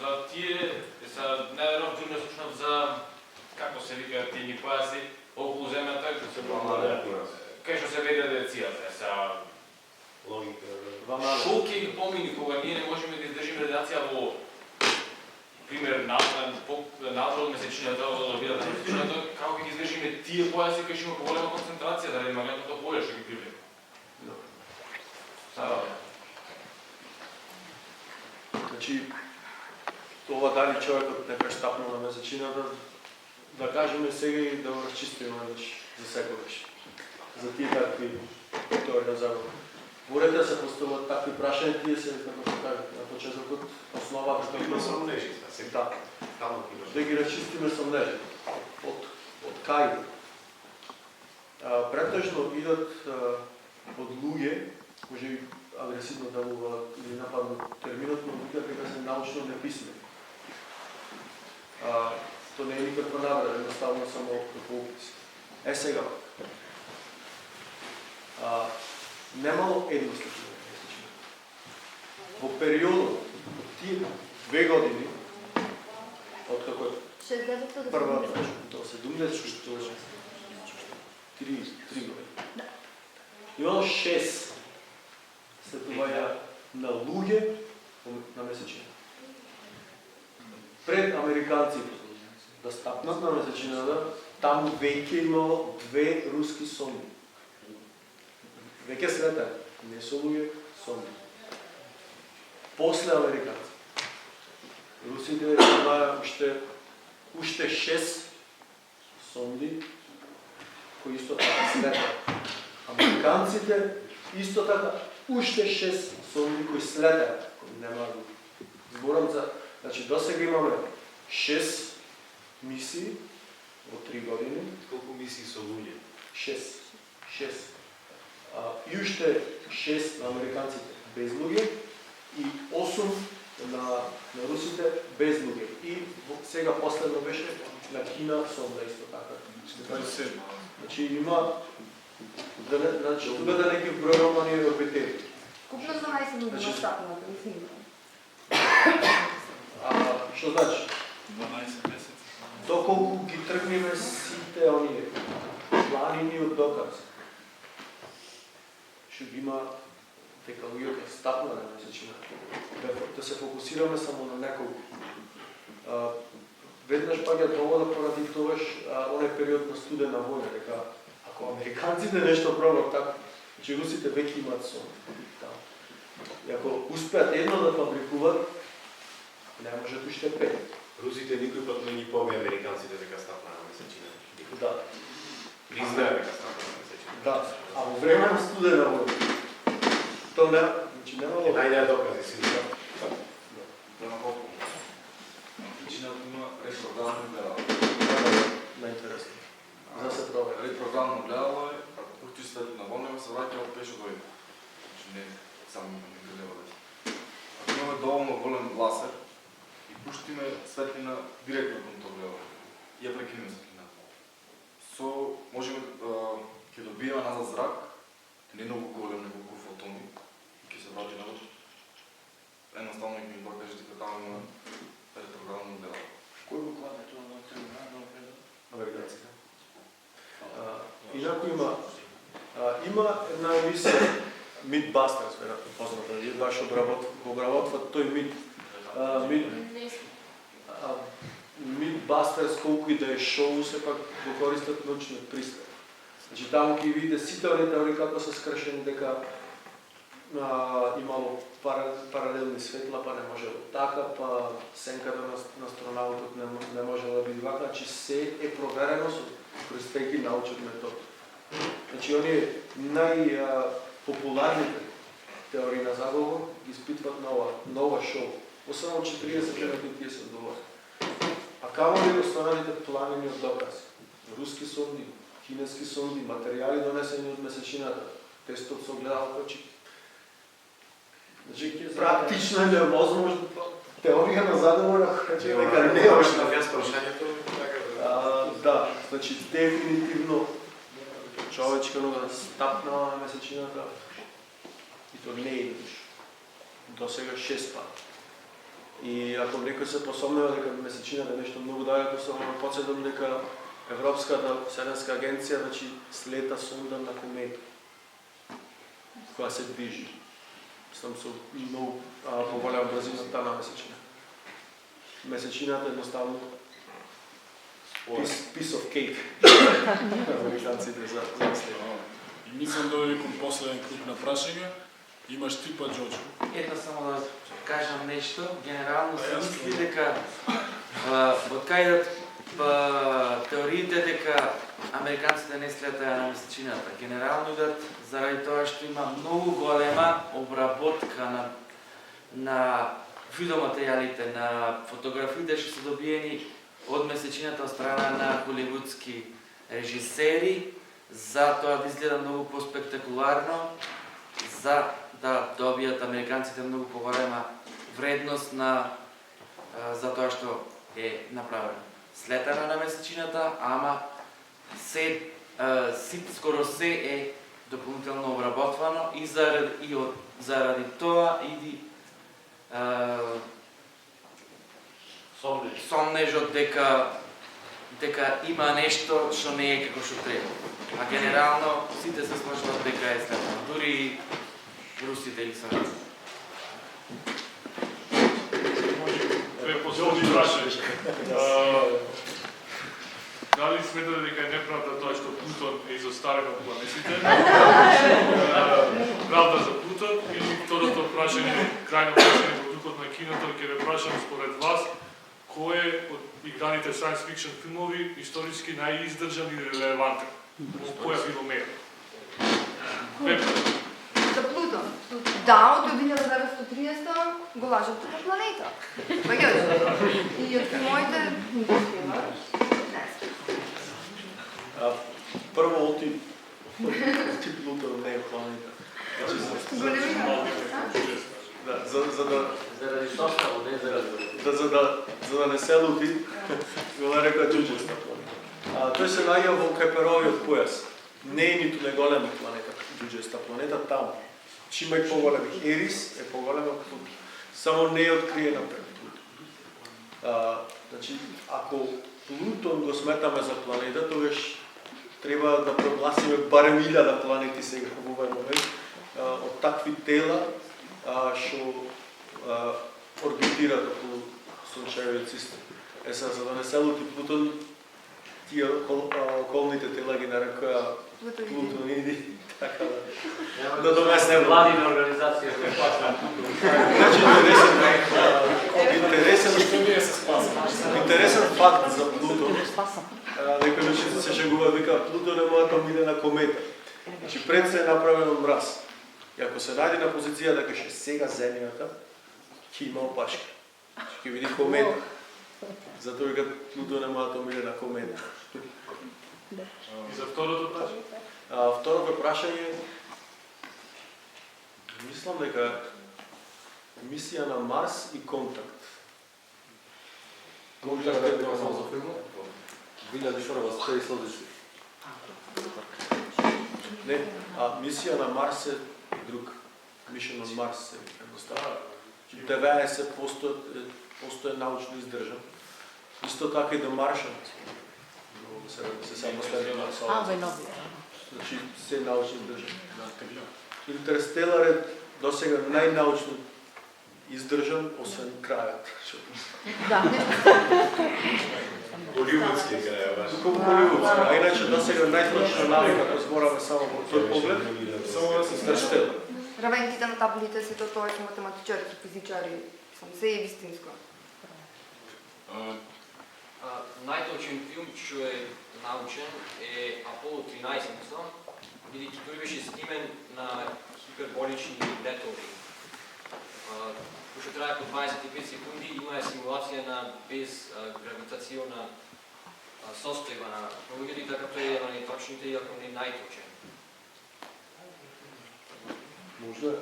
За тие се најверојатно ќе слушнав за како се вика тие ни појаси околу земјата кај што се веде радиацијата. Са логика. Шо ќе ги помини кога ние не можеме да издржиме радиација во пример надвор од месечината, од орбитата на месечината, како ќе ги издржиме тие појаси кај што има поголема концентрација заради магнетното поле што ги привлека. Значи, това дали човекот некој стапнал на месечината, да кажеме сега и да го разчистиме за секогаш. За тие такви теории на заговор. Морате да се постават такви прашања, тие се, како се каже, на почетокот основата што Има сомнежи, да. Да ги разчистиме сомнежи. Од кај? Претежно идат од луѓе, може и агресивно делуваат или нападнат терминот, но викат дека се научно неписмени. То не е никаква навреда, едноставно само како опис. Сега, немало едностепено месечина. Во периодот тие 2 години, од како е прва, до 70, 3 години. Имало 6 слетувања на луѓе на месечина. Пред американците да стапнат на месечината, таму веќе имало 2 руски сонди. Веќе слета, не со луѓе, сонди. После американци. Русите имаа уште 6 сонди, кои исто така слета. Американците исто така уште 6 сонди кои слета, кои нема зборам за, значи досега имаме 6 мисии во 3 години. Колку мисии со луѓе? 6. И уште 6 на американците без луѓе и 8 на русите без луѓе. И сега последно беше на Кина сонда исто така. 27. Значи има тука да не ги бројуваме ние орбитери. Купно 12 години стапната, мислим. Што значи? 12 месеци. Доколку ги тргнеме сите оние планини од докази, што ги има дека луѓето стапна на месечина, да се фокусираме само на неколку. Веднаш паѓа довода поради тогаш оној период на студена војна, дека ако американците нешто пробат така, че русите веќе имаат сон. И ако успеат едно да фабрикуваат, не можат уште 5. Русите никој пат не ги поби американците дека стапна на месечина. Да. Признае дека стапна на месечина. Да, а во време на студена војна, то не, значи немало... Најдеа докази си. Према колку? Причината има ретроградно гледало. Најинтересно. За се провери. Ретроградно гледало е, ако ти светлина во него се враќа од пеше дојде. Значи не само не гледа веќе. Ако имаме доволно голем ласер и пуштиме светлина директно кон тоа гледало, ја прекинеме светлината. Можеме ќе добиеме назад зрак, не многу голем, неколку фотони, и ќе се врати назад. Едноставно ќе ми докажете дека таму има ретроградно гледало. Кој го кладе тоа на ретроградно гледало? Американците. Инаку има една емисија Mythbusters, веројатно позната, баш обработват тој мит. Mythbusters, колку и да е шоу, сепак го користат научниот пристап. Значи таму ќе видите сите оние теории како се скршени дека имало паралелни светла, па не можело така, па сенката на астронаутот не можела да биде вака, значи се е проверено со користејќи научен метод. Значи оние најпопуларните теории на заговор ги испитват нова шоу. Освен 40 минути тие се доволни. А камо ли останалите планини од докази? Руски сонди, кинески сонди, материјали донесени од месечината, тестот со огледалко очи. Значи, практично е невозможно теорија на заговора, која дека не е още на јас прашањето. Да, значи дефинитивно човечка нога стапнала на месечината и то не е до сега 6 пати. И ако некој се посомнува дека месечината е нешто многу далеко, само подсетам дека Европската вселенска агенција значи слета сонда на комета која се движи. Сам со многу поголема брзина на месечина. Месечината едноставно piece of cake. Американците за следно. И ми сме довели кон последен круг на прашања. Имаш ти па, Джоджо. Ето само да кажам нешто. Генерално се јас мисли дека од кај идат теориите дека американците не следат на месечината. Генерално идат заради тоа што има многу голема обработка на видеоматеријалите, на фотографиите што се добиени од месечината од страна на холивудски режисери, за тоа да изгледа многу поспектакуларно, за да добијат американците многу поголема вредност за тоа што е направено. Слетана на месечината, ама скоро се е дополнително обработвано и заради тоа иди сомнежот дека има нешто што не е како што треба. А генерално сите се слажуваат дека е слетано, дури и русите или сами. Две последни прашања. Дали сметате дека е неправда тоа што Плутон е изоставен од планетите? Правда за Плутон или второто прашање, крајно прашање во духот на киното, ќе ве прашам според вас, кој е од играните science fiction филмови историски најиздржан и релевантен? Во која филомера? За Плутон. Да, од 1930 го лажат како планета. Баѓаш. И од моите Прво оти Плутон не е планета. Заради составот, не заради... За да не се лути, го нарека џуџеста планета. Тој се наоѓа во Кајперовиот појас. Не е ниту неголема планета, џуџеста планета таму. Чима е поголем Ерис, е поголема од Плутон. Само не е откриена пред Плутон. Значи, ако Плутон го сметаме за планета, тогаш треба да прогласиме барем 1000 планети сега во овој момент од такви тела што орбитираат околу Сончевиот систем. За да не се лути Плутон, тие околните тела ги нарекоа Плутониди, така да домеснем. Владина организација која пасна Плутон. Значи, интересен факт за Плутон, дека лучите се шегуваат дека Плутон е мојата омилена комета. Значи, пред се е направен од мраз. И ако се најде на позиција дека ќе сега земјата, ќе има опашка. Ќе види комета. Затоа дека Плутон е мојата омилена комета. И за второто прашање? Второто прашање, мислам дека мисија на Марс и Контакт. Контакт е тоа само за филмот? 2001 сте излазишли. Не, мисија на Марс е друг. Mission on Mars е едноставно. 90% е научно издржан. Исто така и The Martian. Се само следва на Солнце. Значи, се научно издржан. Интерстелар е досега најнаучно издржан, освен крајот. Да. Холивудски крај баш. Холивудски. А иначе досега најстрашна навика, ако збораме само во тој поглед, само да се Интерстелар. Равентите на таблите се тоа се математичари, физичари, сам се е вистинско. Најточен филм што е научен е Аполо 13, мислам, бидејќи тој беше снимен на хиперболични летови. Кој што трае по 25 секунди, има симулација на безгравитациона состојба на луѓето и така тој е на неточните, иако не најточен. Možda je.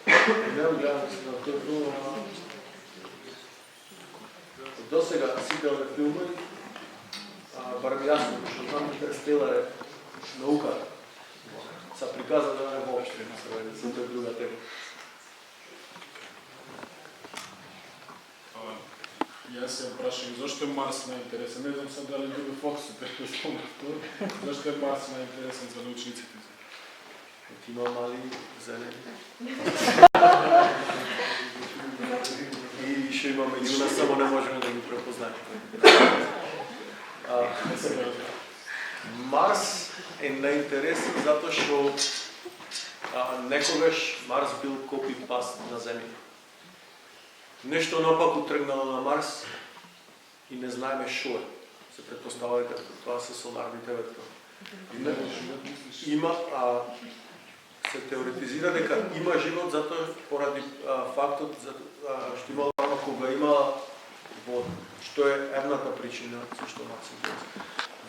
Ne gledam se na to film. Do сега сите овие филми, барем јасно, што знам Интерстелар е наука, се приказа да не воопште, за тоа е друга тема. Јас се прашам зошто е Марс најинтересен. Не знам сам дали други фокусите што зошто е Марс најинтересен за научниците. Има мали зелени. И ще има меѓу нас, само не можеме да ги препознаеме. Марс е најинтересен затоа што некогаш Марс бил копи-паст на Земја. Нешто напаку тргнало на Марс и не знаеме шо е. Се претпоставува дека тоа се соларните ветрови. Има, се теоретизира дека има живот затоа поради фактот што имало кога имала вода, што е едната причина зашто Марс е интересен.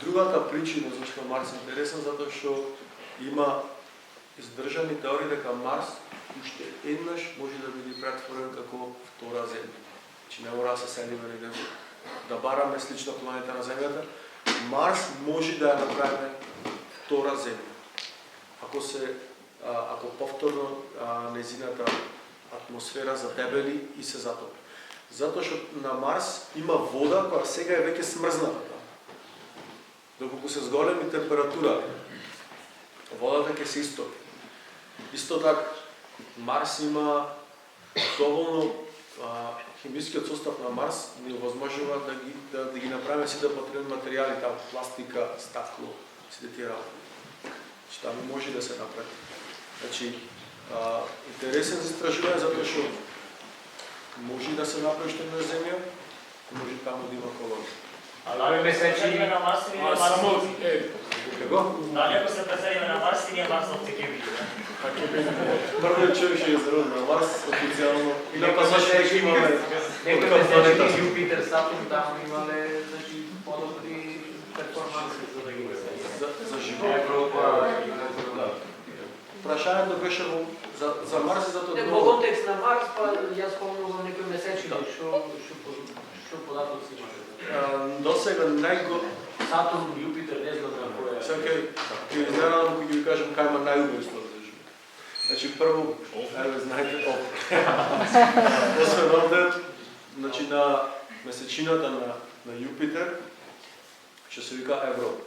Другата причина зашто Марс е интересен затоа што има издржани теории дека Марс уште еднаш може да биде претворен како втора Земја. Значи не мора да се селиме негде да бараме слична планета на Земјата. Марс може да ја направиме втора Земја. Ако повторно незината атмосфера задебели и се затопи. Затоа што на Марс има вода која сега е веќе смрзната. Доколку се зголеми температура, водата ќе се истопи. Исто така, Марс има доволно химискиот состав на Марс ни овозможува да ги направиме сите потребни материјали, таму пластика, стакло, сите тие работи. Таму може да се направи. Значи, интересен за истражување затоа што може да се направи што на Земја, може таму да има колонија. А дали месечи на Марс или на Марс? Како? Дали ако се преселиме на Марс или Марсовци ќе видиме? Прво човек ќе изрод на Марс официјално. И на пасажите ќе имаме некои месечи Јупитер, Сатурн, таму имале подобри перформанси за да ги за живот. Прашањето беше за Марс и за тоа. Во контекст на Марс, па јас спомнувам некои месечи што податоци имате. До сега Сатурн, Јупитер, не знам на кој е. Сега ќе изненадам кога ќе ви кажам кај има најубави услови за живот. Значи прво, знаете, освен овде, значи на месечината на Јупитер, што се вика Европа.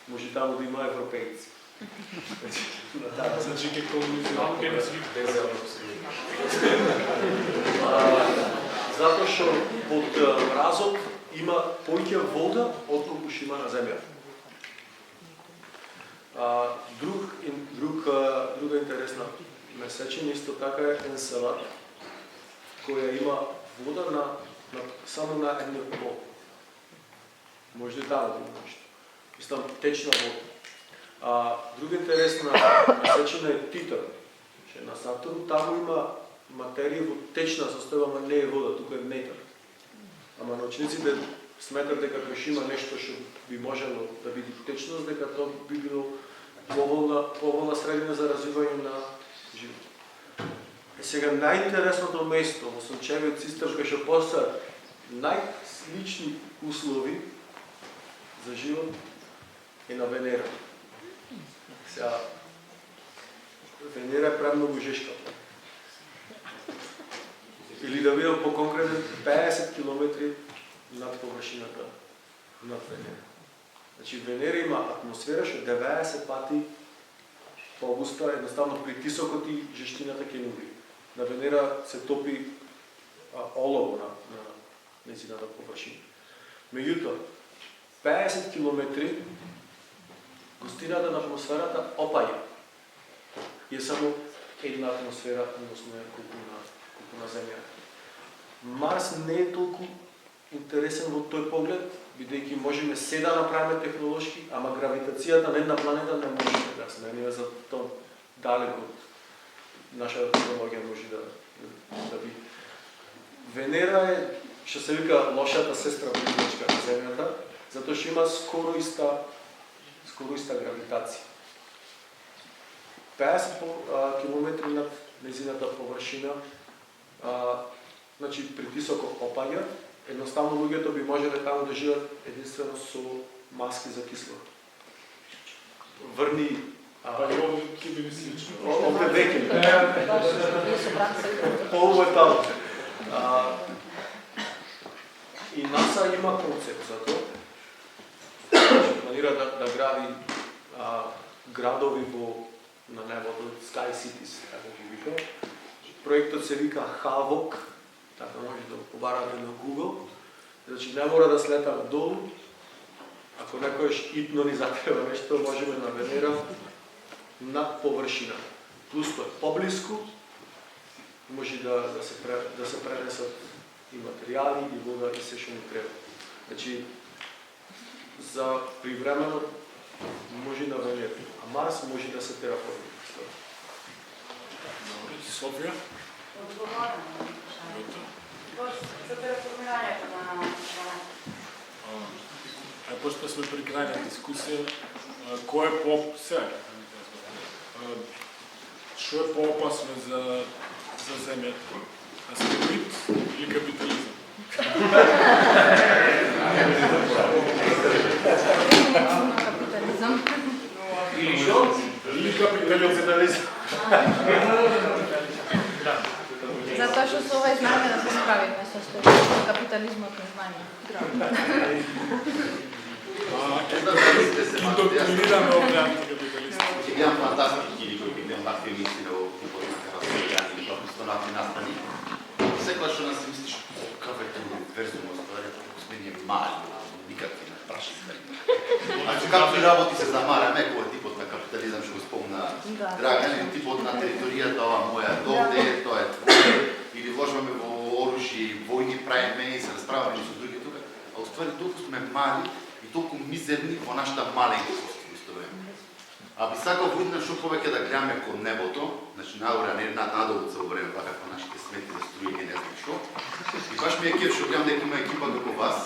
Може таму да има европејци. Значи ќе колонизираме ке да си без европски. Затоа што под мразот има повеќе вода отколку што има на Земјата. Друга интересна месечина исто така е Енцелад, која има вода само на едниот пол. Може да да има нешто. Мислам, течна вода. Друга интересна месечина е Титан. На Сатурн таму има материја во течна состојба, ама не е вода, тука е метар. Ама научниците сметат дека кога има нешто што би можело да биде течност, дека тоа би било поволна средина за развивање на живот. Сега најинтересното место во Сончевиот систем кај што постојат најслични услови за живот е на Венера. Сега Венера е премногу жешка. Или да видам по-конкретен 50 км над површината над Венера. Значи Венера има атмосфера што 90 пати погуста, едноставно притисокот и жештината ќе нуби. На Венера се топи олово на нејзината површина. Меѓутоа, 50 км густината на атмосферата опаѓа. И е само една атмосфера, односно е колку на Земја. Марс не е толку интересен во тој поглед, бидејќи можеме се да направиме технолошки, ама гравитацијата на една планета не може да сменива, за тоа далеко од нашата технологија може да биде. Венера е, што се вика, лошата сестра близначка на Земјата, затоа што има скоро иста гравитација. 50 км над нејзината површина, значи притисокот опаѓа, едноставно луѓето би можеле таму да живеат единствено со маски за кислород. Врни овде ќе биде слично. Овде веќе. Ovo е таму. И НАСА има концепт за тоа. Планира да гради градови на небото, Sky Cities, така ги вика. Проектот се вика HAVOC, така може да го побарате на Google. Значи не мора да слетаме долу. Ако некојаш итно ни затреба нешто, можеме на Венера над површина. Плюс тоа е поблиску, може да се пренесат и материјали, и вода, и се што ни треба. Значи, за привремено може на Венера, а Марс може да се терапови. Софија? Одговорено на прашањето. За тераформирањето на планета. Пошто сме при крај на дискусија, кој е што е поопасно за земјата? Астероид или капитализам? Капитализам. Или што? Или капитализам. Затоа што со ова знаеме да се справиме со капитализмот на знање. Индоктринираме овде антикапиталисти. Имам фантастички ликови, кои имам такви мисли да типот на разликани или просто нафти настани. Секоја што нас мислиш, какав е тој верзум оставање, како сме ние мали, никакви на праши стvari. Значи, както и работи се замараме, кога типот на капитализам што го спомна Драган, типот на територијата, ова моја довде, тоа е твое, или вложваме во оружје, војни правиме и се расправаме со други тука, а уствари толку сме мали и толку мизерни во нашата маленкост исто време. А би сакал видно што повеќе да гледаме кон небото, значи нагоре, не надолу цело време, така по нашите смети за струи и не знам што. И баш ми е кеф што гледам дека има екипа како вас,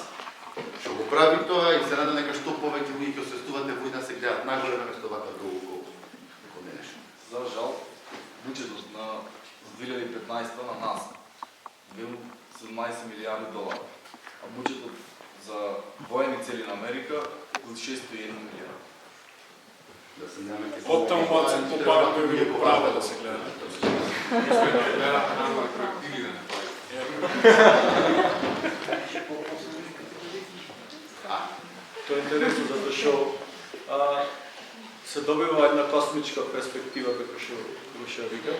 што го прави тоа и се надам дека што повеќе луѓе ќе освестувате во да се гледат нагоре наместо вака долу како не нешто. За жал, буџетот на 2015 на нас бил 17 милиарди долари, а буџетот за воени цели на Америка околу 601 милиарди. Оттам бацам попара кој ви го права да се гледа. Тоа е интересно затоа што се добива една космичка перспектива како што вика.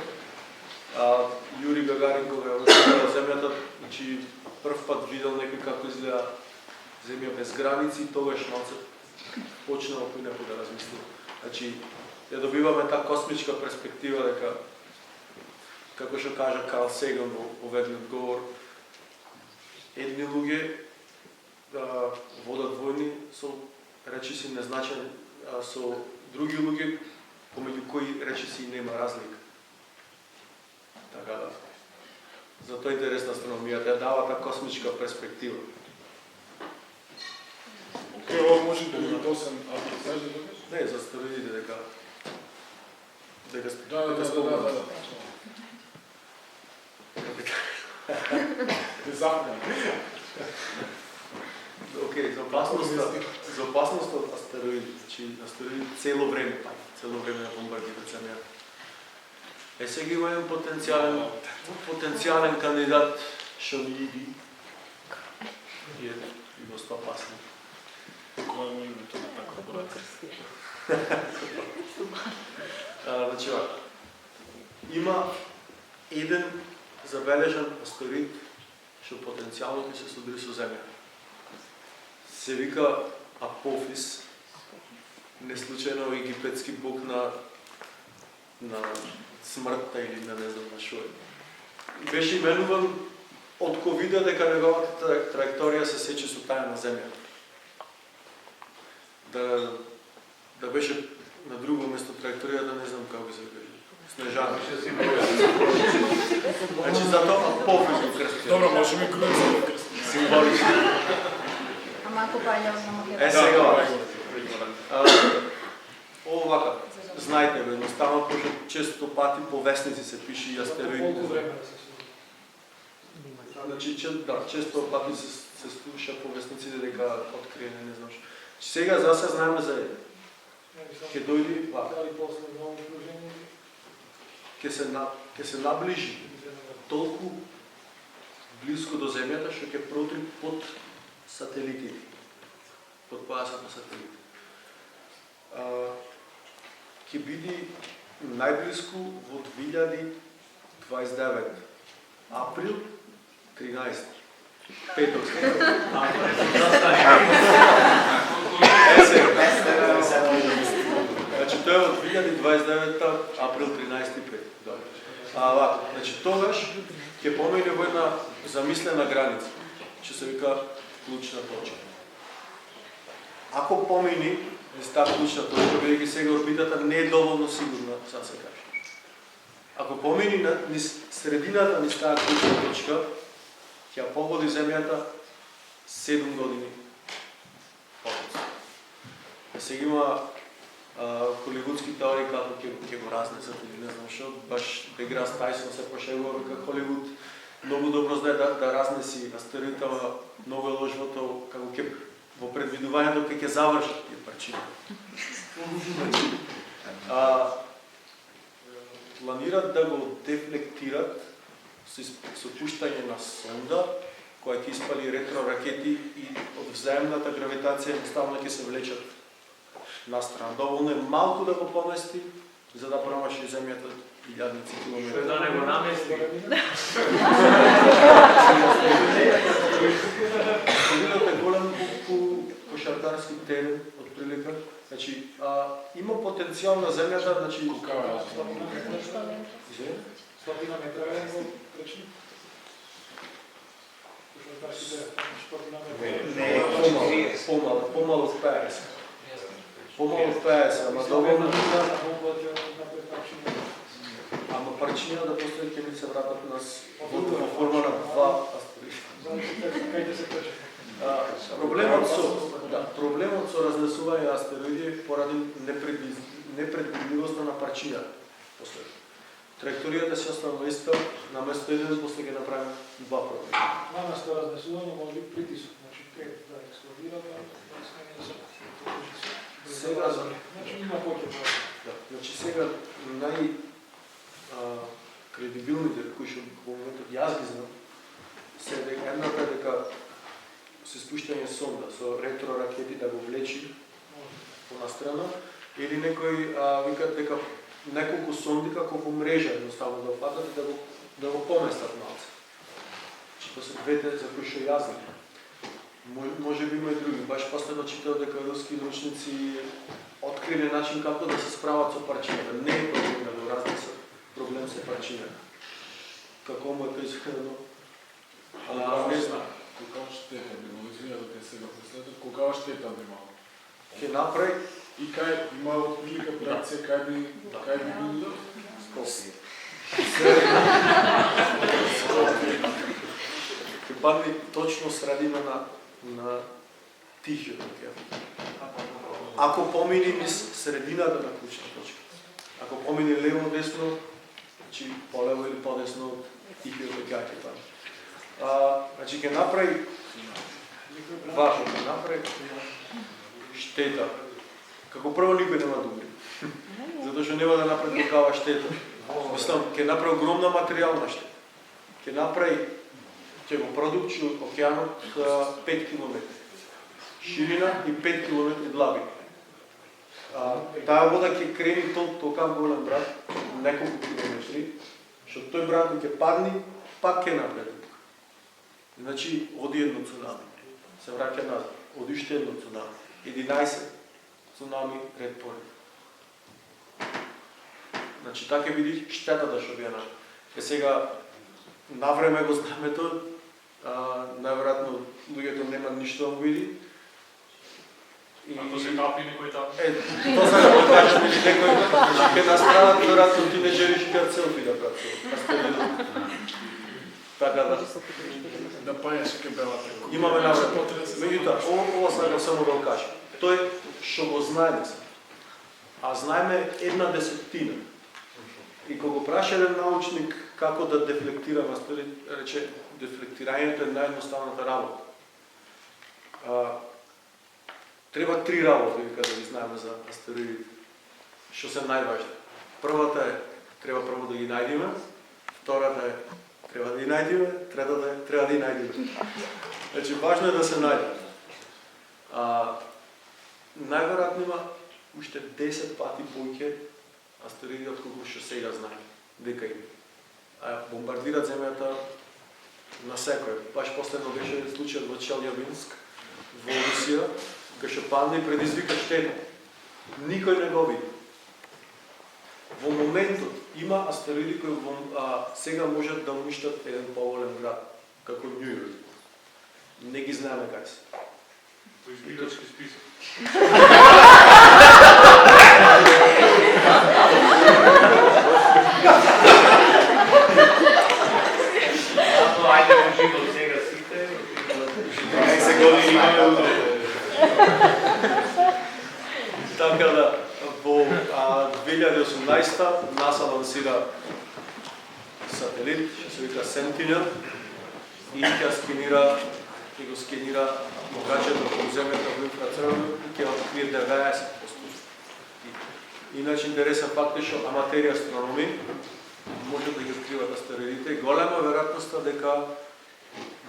Јури Гагарин кога ја оставила земјата, значи прв пат видел некој како изгледа земја без граници и тогаш малце почнал поинаку да размислува. Значи, ја добиваме таа космичка перспектива дека, како што кажа Карл Сеган во ведниот говор, едни луѓе водат војни со речиси незначен, со други луѓе помеѓу кои речиси нема разлика. Така да. Затоа интересна астрономијата ја дава таа космичка перспектива. Океј, ова може да биде досен, ако кажеш да кажеш? Не, за астероидите дека Да. Океј, за опасност од астероиди, значи астероиди цело време ја бомбардираат земјата. Сега има еден потенцијален кандидат што ни иди и доста опасен. Кој му името на така брат? Значи, има еден забележан астероид што потенцијално ќе се судри со земјата. Се вика Апофис, неслучајно египетски бог на смртта или на не знам на шо е. Беше именуван од кога видеа дека неговата траекторија се сече со таа на земјата. Да беше на друго место траекторијата, не знам како се каже. Снежана. Значи затоа Апофис го крстија. Добро, можеме Грузија да крстиме. Символично. А малку паѓа на Македонија. Сега. Овака. Знаете го, едноставно, пошто често пати по вестници се пише и астероид. Значи, често пати се слуша по вестниците дека откриене, не знам што. Сега за се знаеме за еден. Ке дојди, ке се наближи толку близко до земјата што ќе протри под сателитите. Под појасот на сателитите. Ќе биде најблиску во 2029. Април 13. Петок. Значи тоа е од 2029 април 13.5. Значи тогаш ќе помине во една замислена граница, што се вика клучна точка. Ако помини низ таа клучна точка, бидејќи сега орбитата не е доволно сигурна, са се каже. Ако помини низ средината низ таа клучна точка, ќе погоди земјата 7 години по-късно. Сега има холивудски теории како ќе го разнесат или не знам што, баш Деграс Тайсон се пошегува дека Холивуд многу добро знае да разнеси астероидите, ама многу е лошото како ќе во предвидувањето ќе завршат тие причини. Планират да го дефлектират со пуштање на сонда која ќе испали ретроракети и од взаемната гравитација едноставно ќе се влечат настрана. Доволно е малку да го помести, за да промаши земјата 1000 километри. Што да не го намести? Астероидот е голем кошаркарски терен, од прилика. Значи, има потенцијал на земјата, значи... Колкава е? 100 метра е го речни? Помало од 50. Помало од 50, ама доволно... Ама парчиња да постои ќе ни се вратат нас во форма на 2 астероиди. Проблемот со разнесување астероиди поради непредвидливоста на парчиња. Траекторијата се остава иста, наместо еден после ќе направим 2 проблеми. Наместо разнесување може би притисок, значи крет да експлодира, да смени Сега значи има потреба. Значи сега кредибилните кои што во моментот јас ги знам, се дека едната е дека се спуштање сонда со ретроракети да го влечи понастрана, или некои викат дека неколку сонди како во мрежа едноставно да фатат и да го поместат малце. Тоа се двете за кои што јас знам. Може би има и други. Баш последно читал дека руски научници откриле начин како да се справат со парчињата. Не е проблем да го разнесат, проблем се парчињата. Како му е тоа изгледано? Не знам. Колкава штета би имало, извинја да те сега преследат, колкава штета би имало? Ќе направи и кај има отприлика проекција кај би бил Скопје. Ќе падне точно средина на Тихиот океан. Ако помини низ средината на клучна точка. Ако помини лево-десно, значи полево или подесно од Тихиот океан ќе падне. Значи ќе направи важно, ќе направи штета. Како прво никој нема да умре. Затоа што нема да направи такава штета. Мислам, ќе направи огромна материјална штета. Ќе го продупчи океанот 5 км ширина и 5 км длабина. Таа вода ќе крени толкова голем брат, неколку километри, што тој брат ќе падне, пак ќе напред. Значи, оди едно цунами, се враќа назад, оди уште едно цунами, 11 цунами ред по ред. Значи, така ќе биде штетата што би ја нашла. Сега, навреме го знаеме тоа, најверојатно луѓето нема ништо да му види. Ако се капи некој таму? Тоа сакам да кажам, или некој ќе настрадат веројатно тинеџери ќе ќе селфи да працуват. Така да пајаш ке белата. Имаме навред. Меѓутоа, ова сакам само да го кажам. Тој што го знаеме се. А знаеме 1/10. И кога го праша еден научник како да дефлектира астероид, рече, дефлектирањето е наједноставната работа. Треба 3 работи, вика, да ги знаеме за астероидите. Што се најважни. Првата е, треба прво да ги најдеме, втората е, треба да ги најдеме, третата е, треба да ги најдеме. Значи, важно е да се најде. Најверојатно има уште 10 пати поиќе астероиди од колку што сега знаеме дека има. Бомбардират земјата на секој. Баш последно беше случајот во Челјабинск, во Русија, кај што падне и предизвика штета. Никој не го види. во моментот има астероиди кои сега можат да уништат еден поголем град, како Њу Јорк. Не ги знаеме кај се. По избирачки список. Ајде поживно сега сите. Кај се години имаме утре. Така да, во 2018 НАСА лансира сателит, што се вика Sentinel, и ќе го скенира богачето во земјата во инфрацрвено и ќе открие 90%. Иначе интересен факт е што аматери астрономи може да ги откриват астероидите. Голема веројатноста дека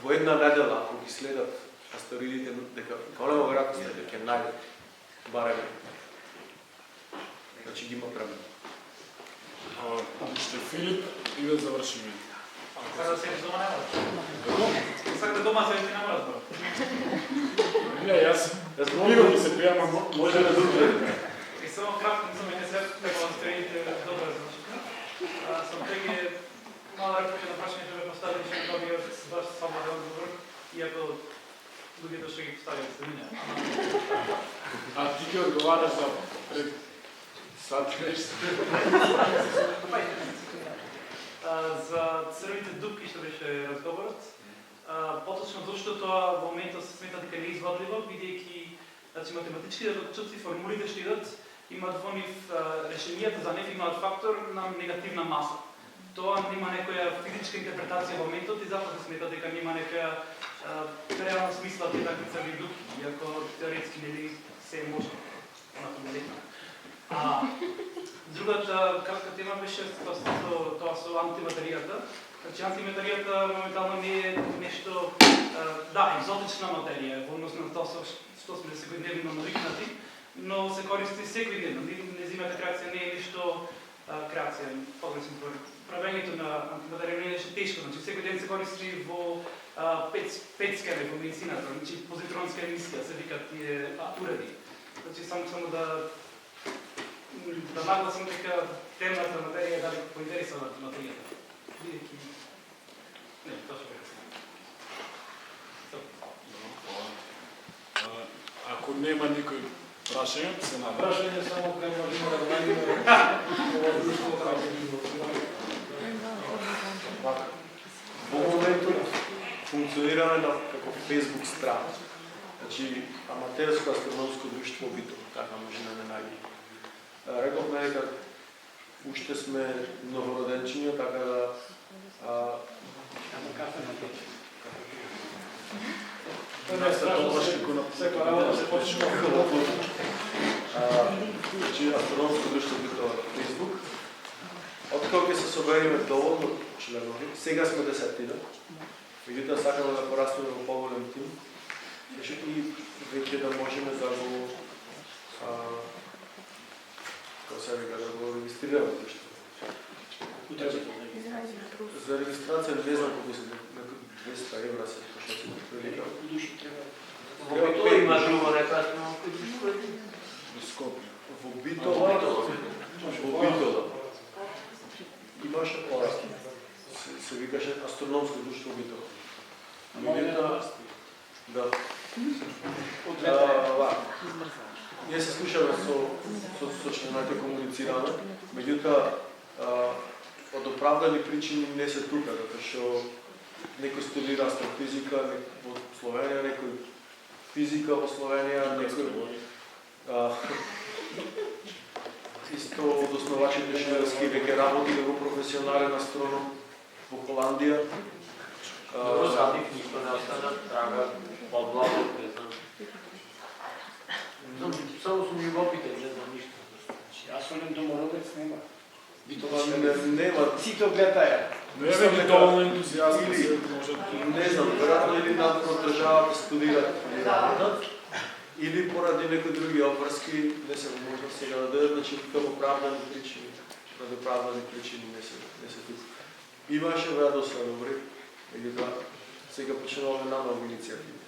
во една недела, ако ги следат астероидите, дека голема веројатноста дека ќе најдат барем. Значи ги има време. Уште Филип и да завршиме. Сега да седиш дома нема да. Сега да дома седиш нема да зборам. Не, јас пирам да се пријамам, може да друго. И само кратко, за мене се така астероидите добре звучи. Сам преги мала репка на прашање што ме поставили, што ме добија баш свободен одговор, иако луѓето што ги поставиле се мене. А ти ќе одговараш за пред сад нешто? За црвите дупки што беше разговорот, поточно зашто тоа во моментот се смета дека не е изводливо, бидејќи значи математичките расчуци, формулите што идат, имаат во нив решенијата за нив имаат фактор на негативна маса. Тоа нема некоја физичка интерпретација во моментот и затоа се смета дека нема некоја реална смисла тие такви црвени дупки, иако теоретски нели се е можно. Другата кратка тема беше тоа со антиматеријата. Значи антиматеријата моментално не е нешто екзотична материја во однос на тоа што сме секојдневно навикнати, но се користи секојдневно. Незината креација не е нешто креација, погрешно правењето на антиматерија не е нешто тешко. Значи секој ден се користи во петскеме во медицината, значи позитронска емисија се викаат тие уреди. Значи само да нагласам дека темната материја е далеку поинтересна од материјата. Бидејќи не, тоа што беха сега. Ако нема никој прашање, се надам. Прашање само кај можеме да најдеме ова друштво Во моментот функционираме како Facebook страна. Значи, аматерско астрономско друштво Битол, така може да не најде. Рековме дека уште сме новороденчиња, така да Не е страшно, секоја работа се почнува како клуб. Значи, астрономско друштво Битол на Facebook. Откако ќе се собериме доволно членови, сега сме 10-тина, меѓутоа сакаме да порастеме во поголем тим, и веќе да можеме да го како се вика, да го регистрираме нешто. За регистрација не знам колку се, некој 200 евра се пошто се прилика. Во Битол има друго некоја астрономско друштво? Во Скопје. Во Битола. Имаше ова. Се викаше астрономско друштво Битола. Да. Ние се слушаме со членовите комуницираме, меѓутоа од оправдани причини не се тука, затоа што некој студира астрофизика во Словенија, некој физика во Словенија, некој исто од основачите шведски веќе работи како професионален астроном во Холандија. Добро садив, ништо не остана, трага подлага, не знам. Само сум љубопитен, не знам ништо. Јас сум домородец, нема. Нема. Сите гледаја. Не е доволно ентузијазм, може не знам, веројатно или надвор државата студираат работа, или поради некои други обврски не се можно сега да дадат, значи како оправдани причини, ради оправдани причини не се тука. Имаше веројатно се добри, меѓутоа сега почнуваме нова иницијатива.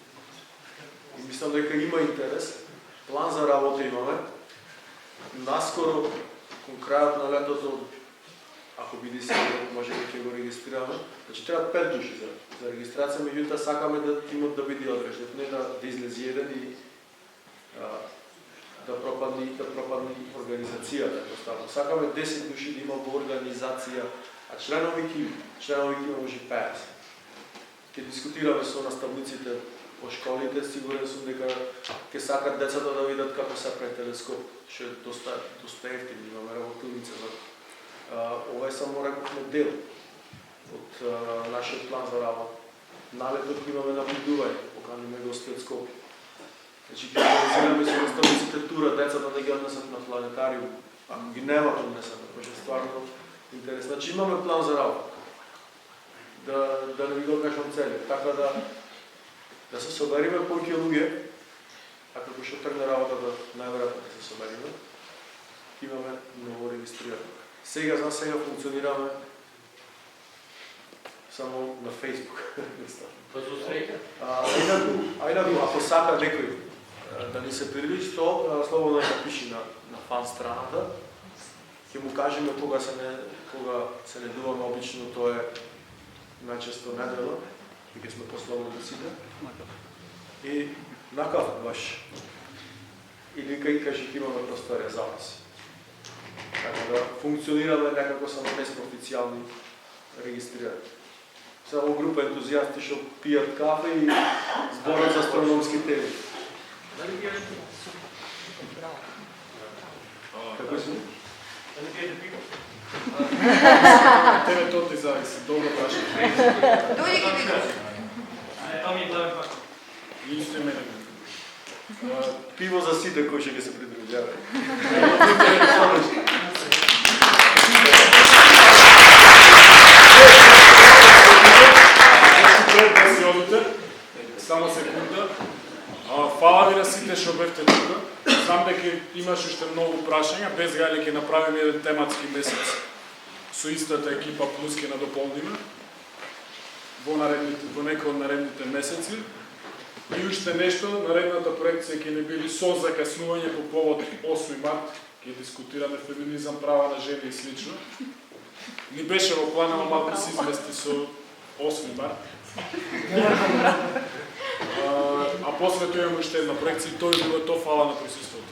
И мислам дека има интерес, план за работа имаме. Наскоро, кон крајот на летото, ако биде сигурно, може би ќе го регистрираме. Значи треба 5 души за регистрација, меѓутоа сакаме да тимот да биде одреđен, не да излезе еден и да пропадне организацијата, jednostavно. Сакаме 10 души да има во организација, а членови ќе може 50. Ќе дискутираме со наставниците по школите, сигурен сум дека ќе сакат децата да видат како се пред телескоп, што е доста ефтино, имаме работилница за ова е само рековме дел од нашиот план за работа. Налетот имаме наблюдување, поканиме гости од Скопје. Значи ќе организираме со наставниците тура децата да ги однесат на планетариум, ако ги нема однесат, може стварно интересно. Значи имаме план за работа. Да не ви го кажам цели, така да се собериме повеќе луѓе, а како што тргне работата, најверојатно ќе се собериме, имаме ново регистрирано. Сега функционираме само на Facebook. Ако сака некој да ни се приличи, то слободно да пиши на фан страната. Ќе му кажеме кога се недуваме, обично тоа е најчесто недела, и ќе сме послободни сите. И на кафе баш. Или кажи ќе имаме просторија за вас. Така да функционираме некако само не сме официјални регистрирани. Само група ентузијасти што пијат кафе и зборат за астрономски теми. Како си? Тебе тоа ти зависи, добро прашање. Дојди ги видиш. Тоа ми е главен факт. И исто и мене. Пиво за сите кои ќе се придружјаваат. Само секунда. Фала ви на сите што бевте тука. Знам дека имаш уште многу прашања, без гајле ќе направиме еден тематски месец со истата екипа плюс ќе надополниме во некој од наредните месеци. И уште нешто, наредната проекција ќе не биде со закаснување по повод 8 март, ќе дискутираме феминизам, права на жени и слично. Ни беше во плана, малку се измести со 8 март. А после тоа имаме уште една проекција и тоа е било тоа, фала на присуството.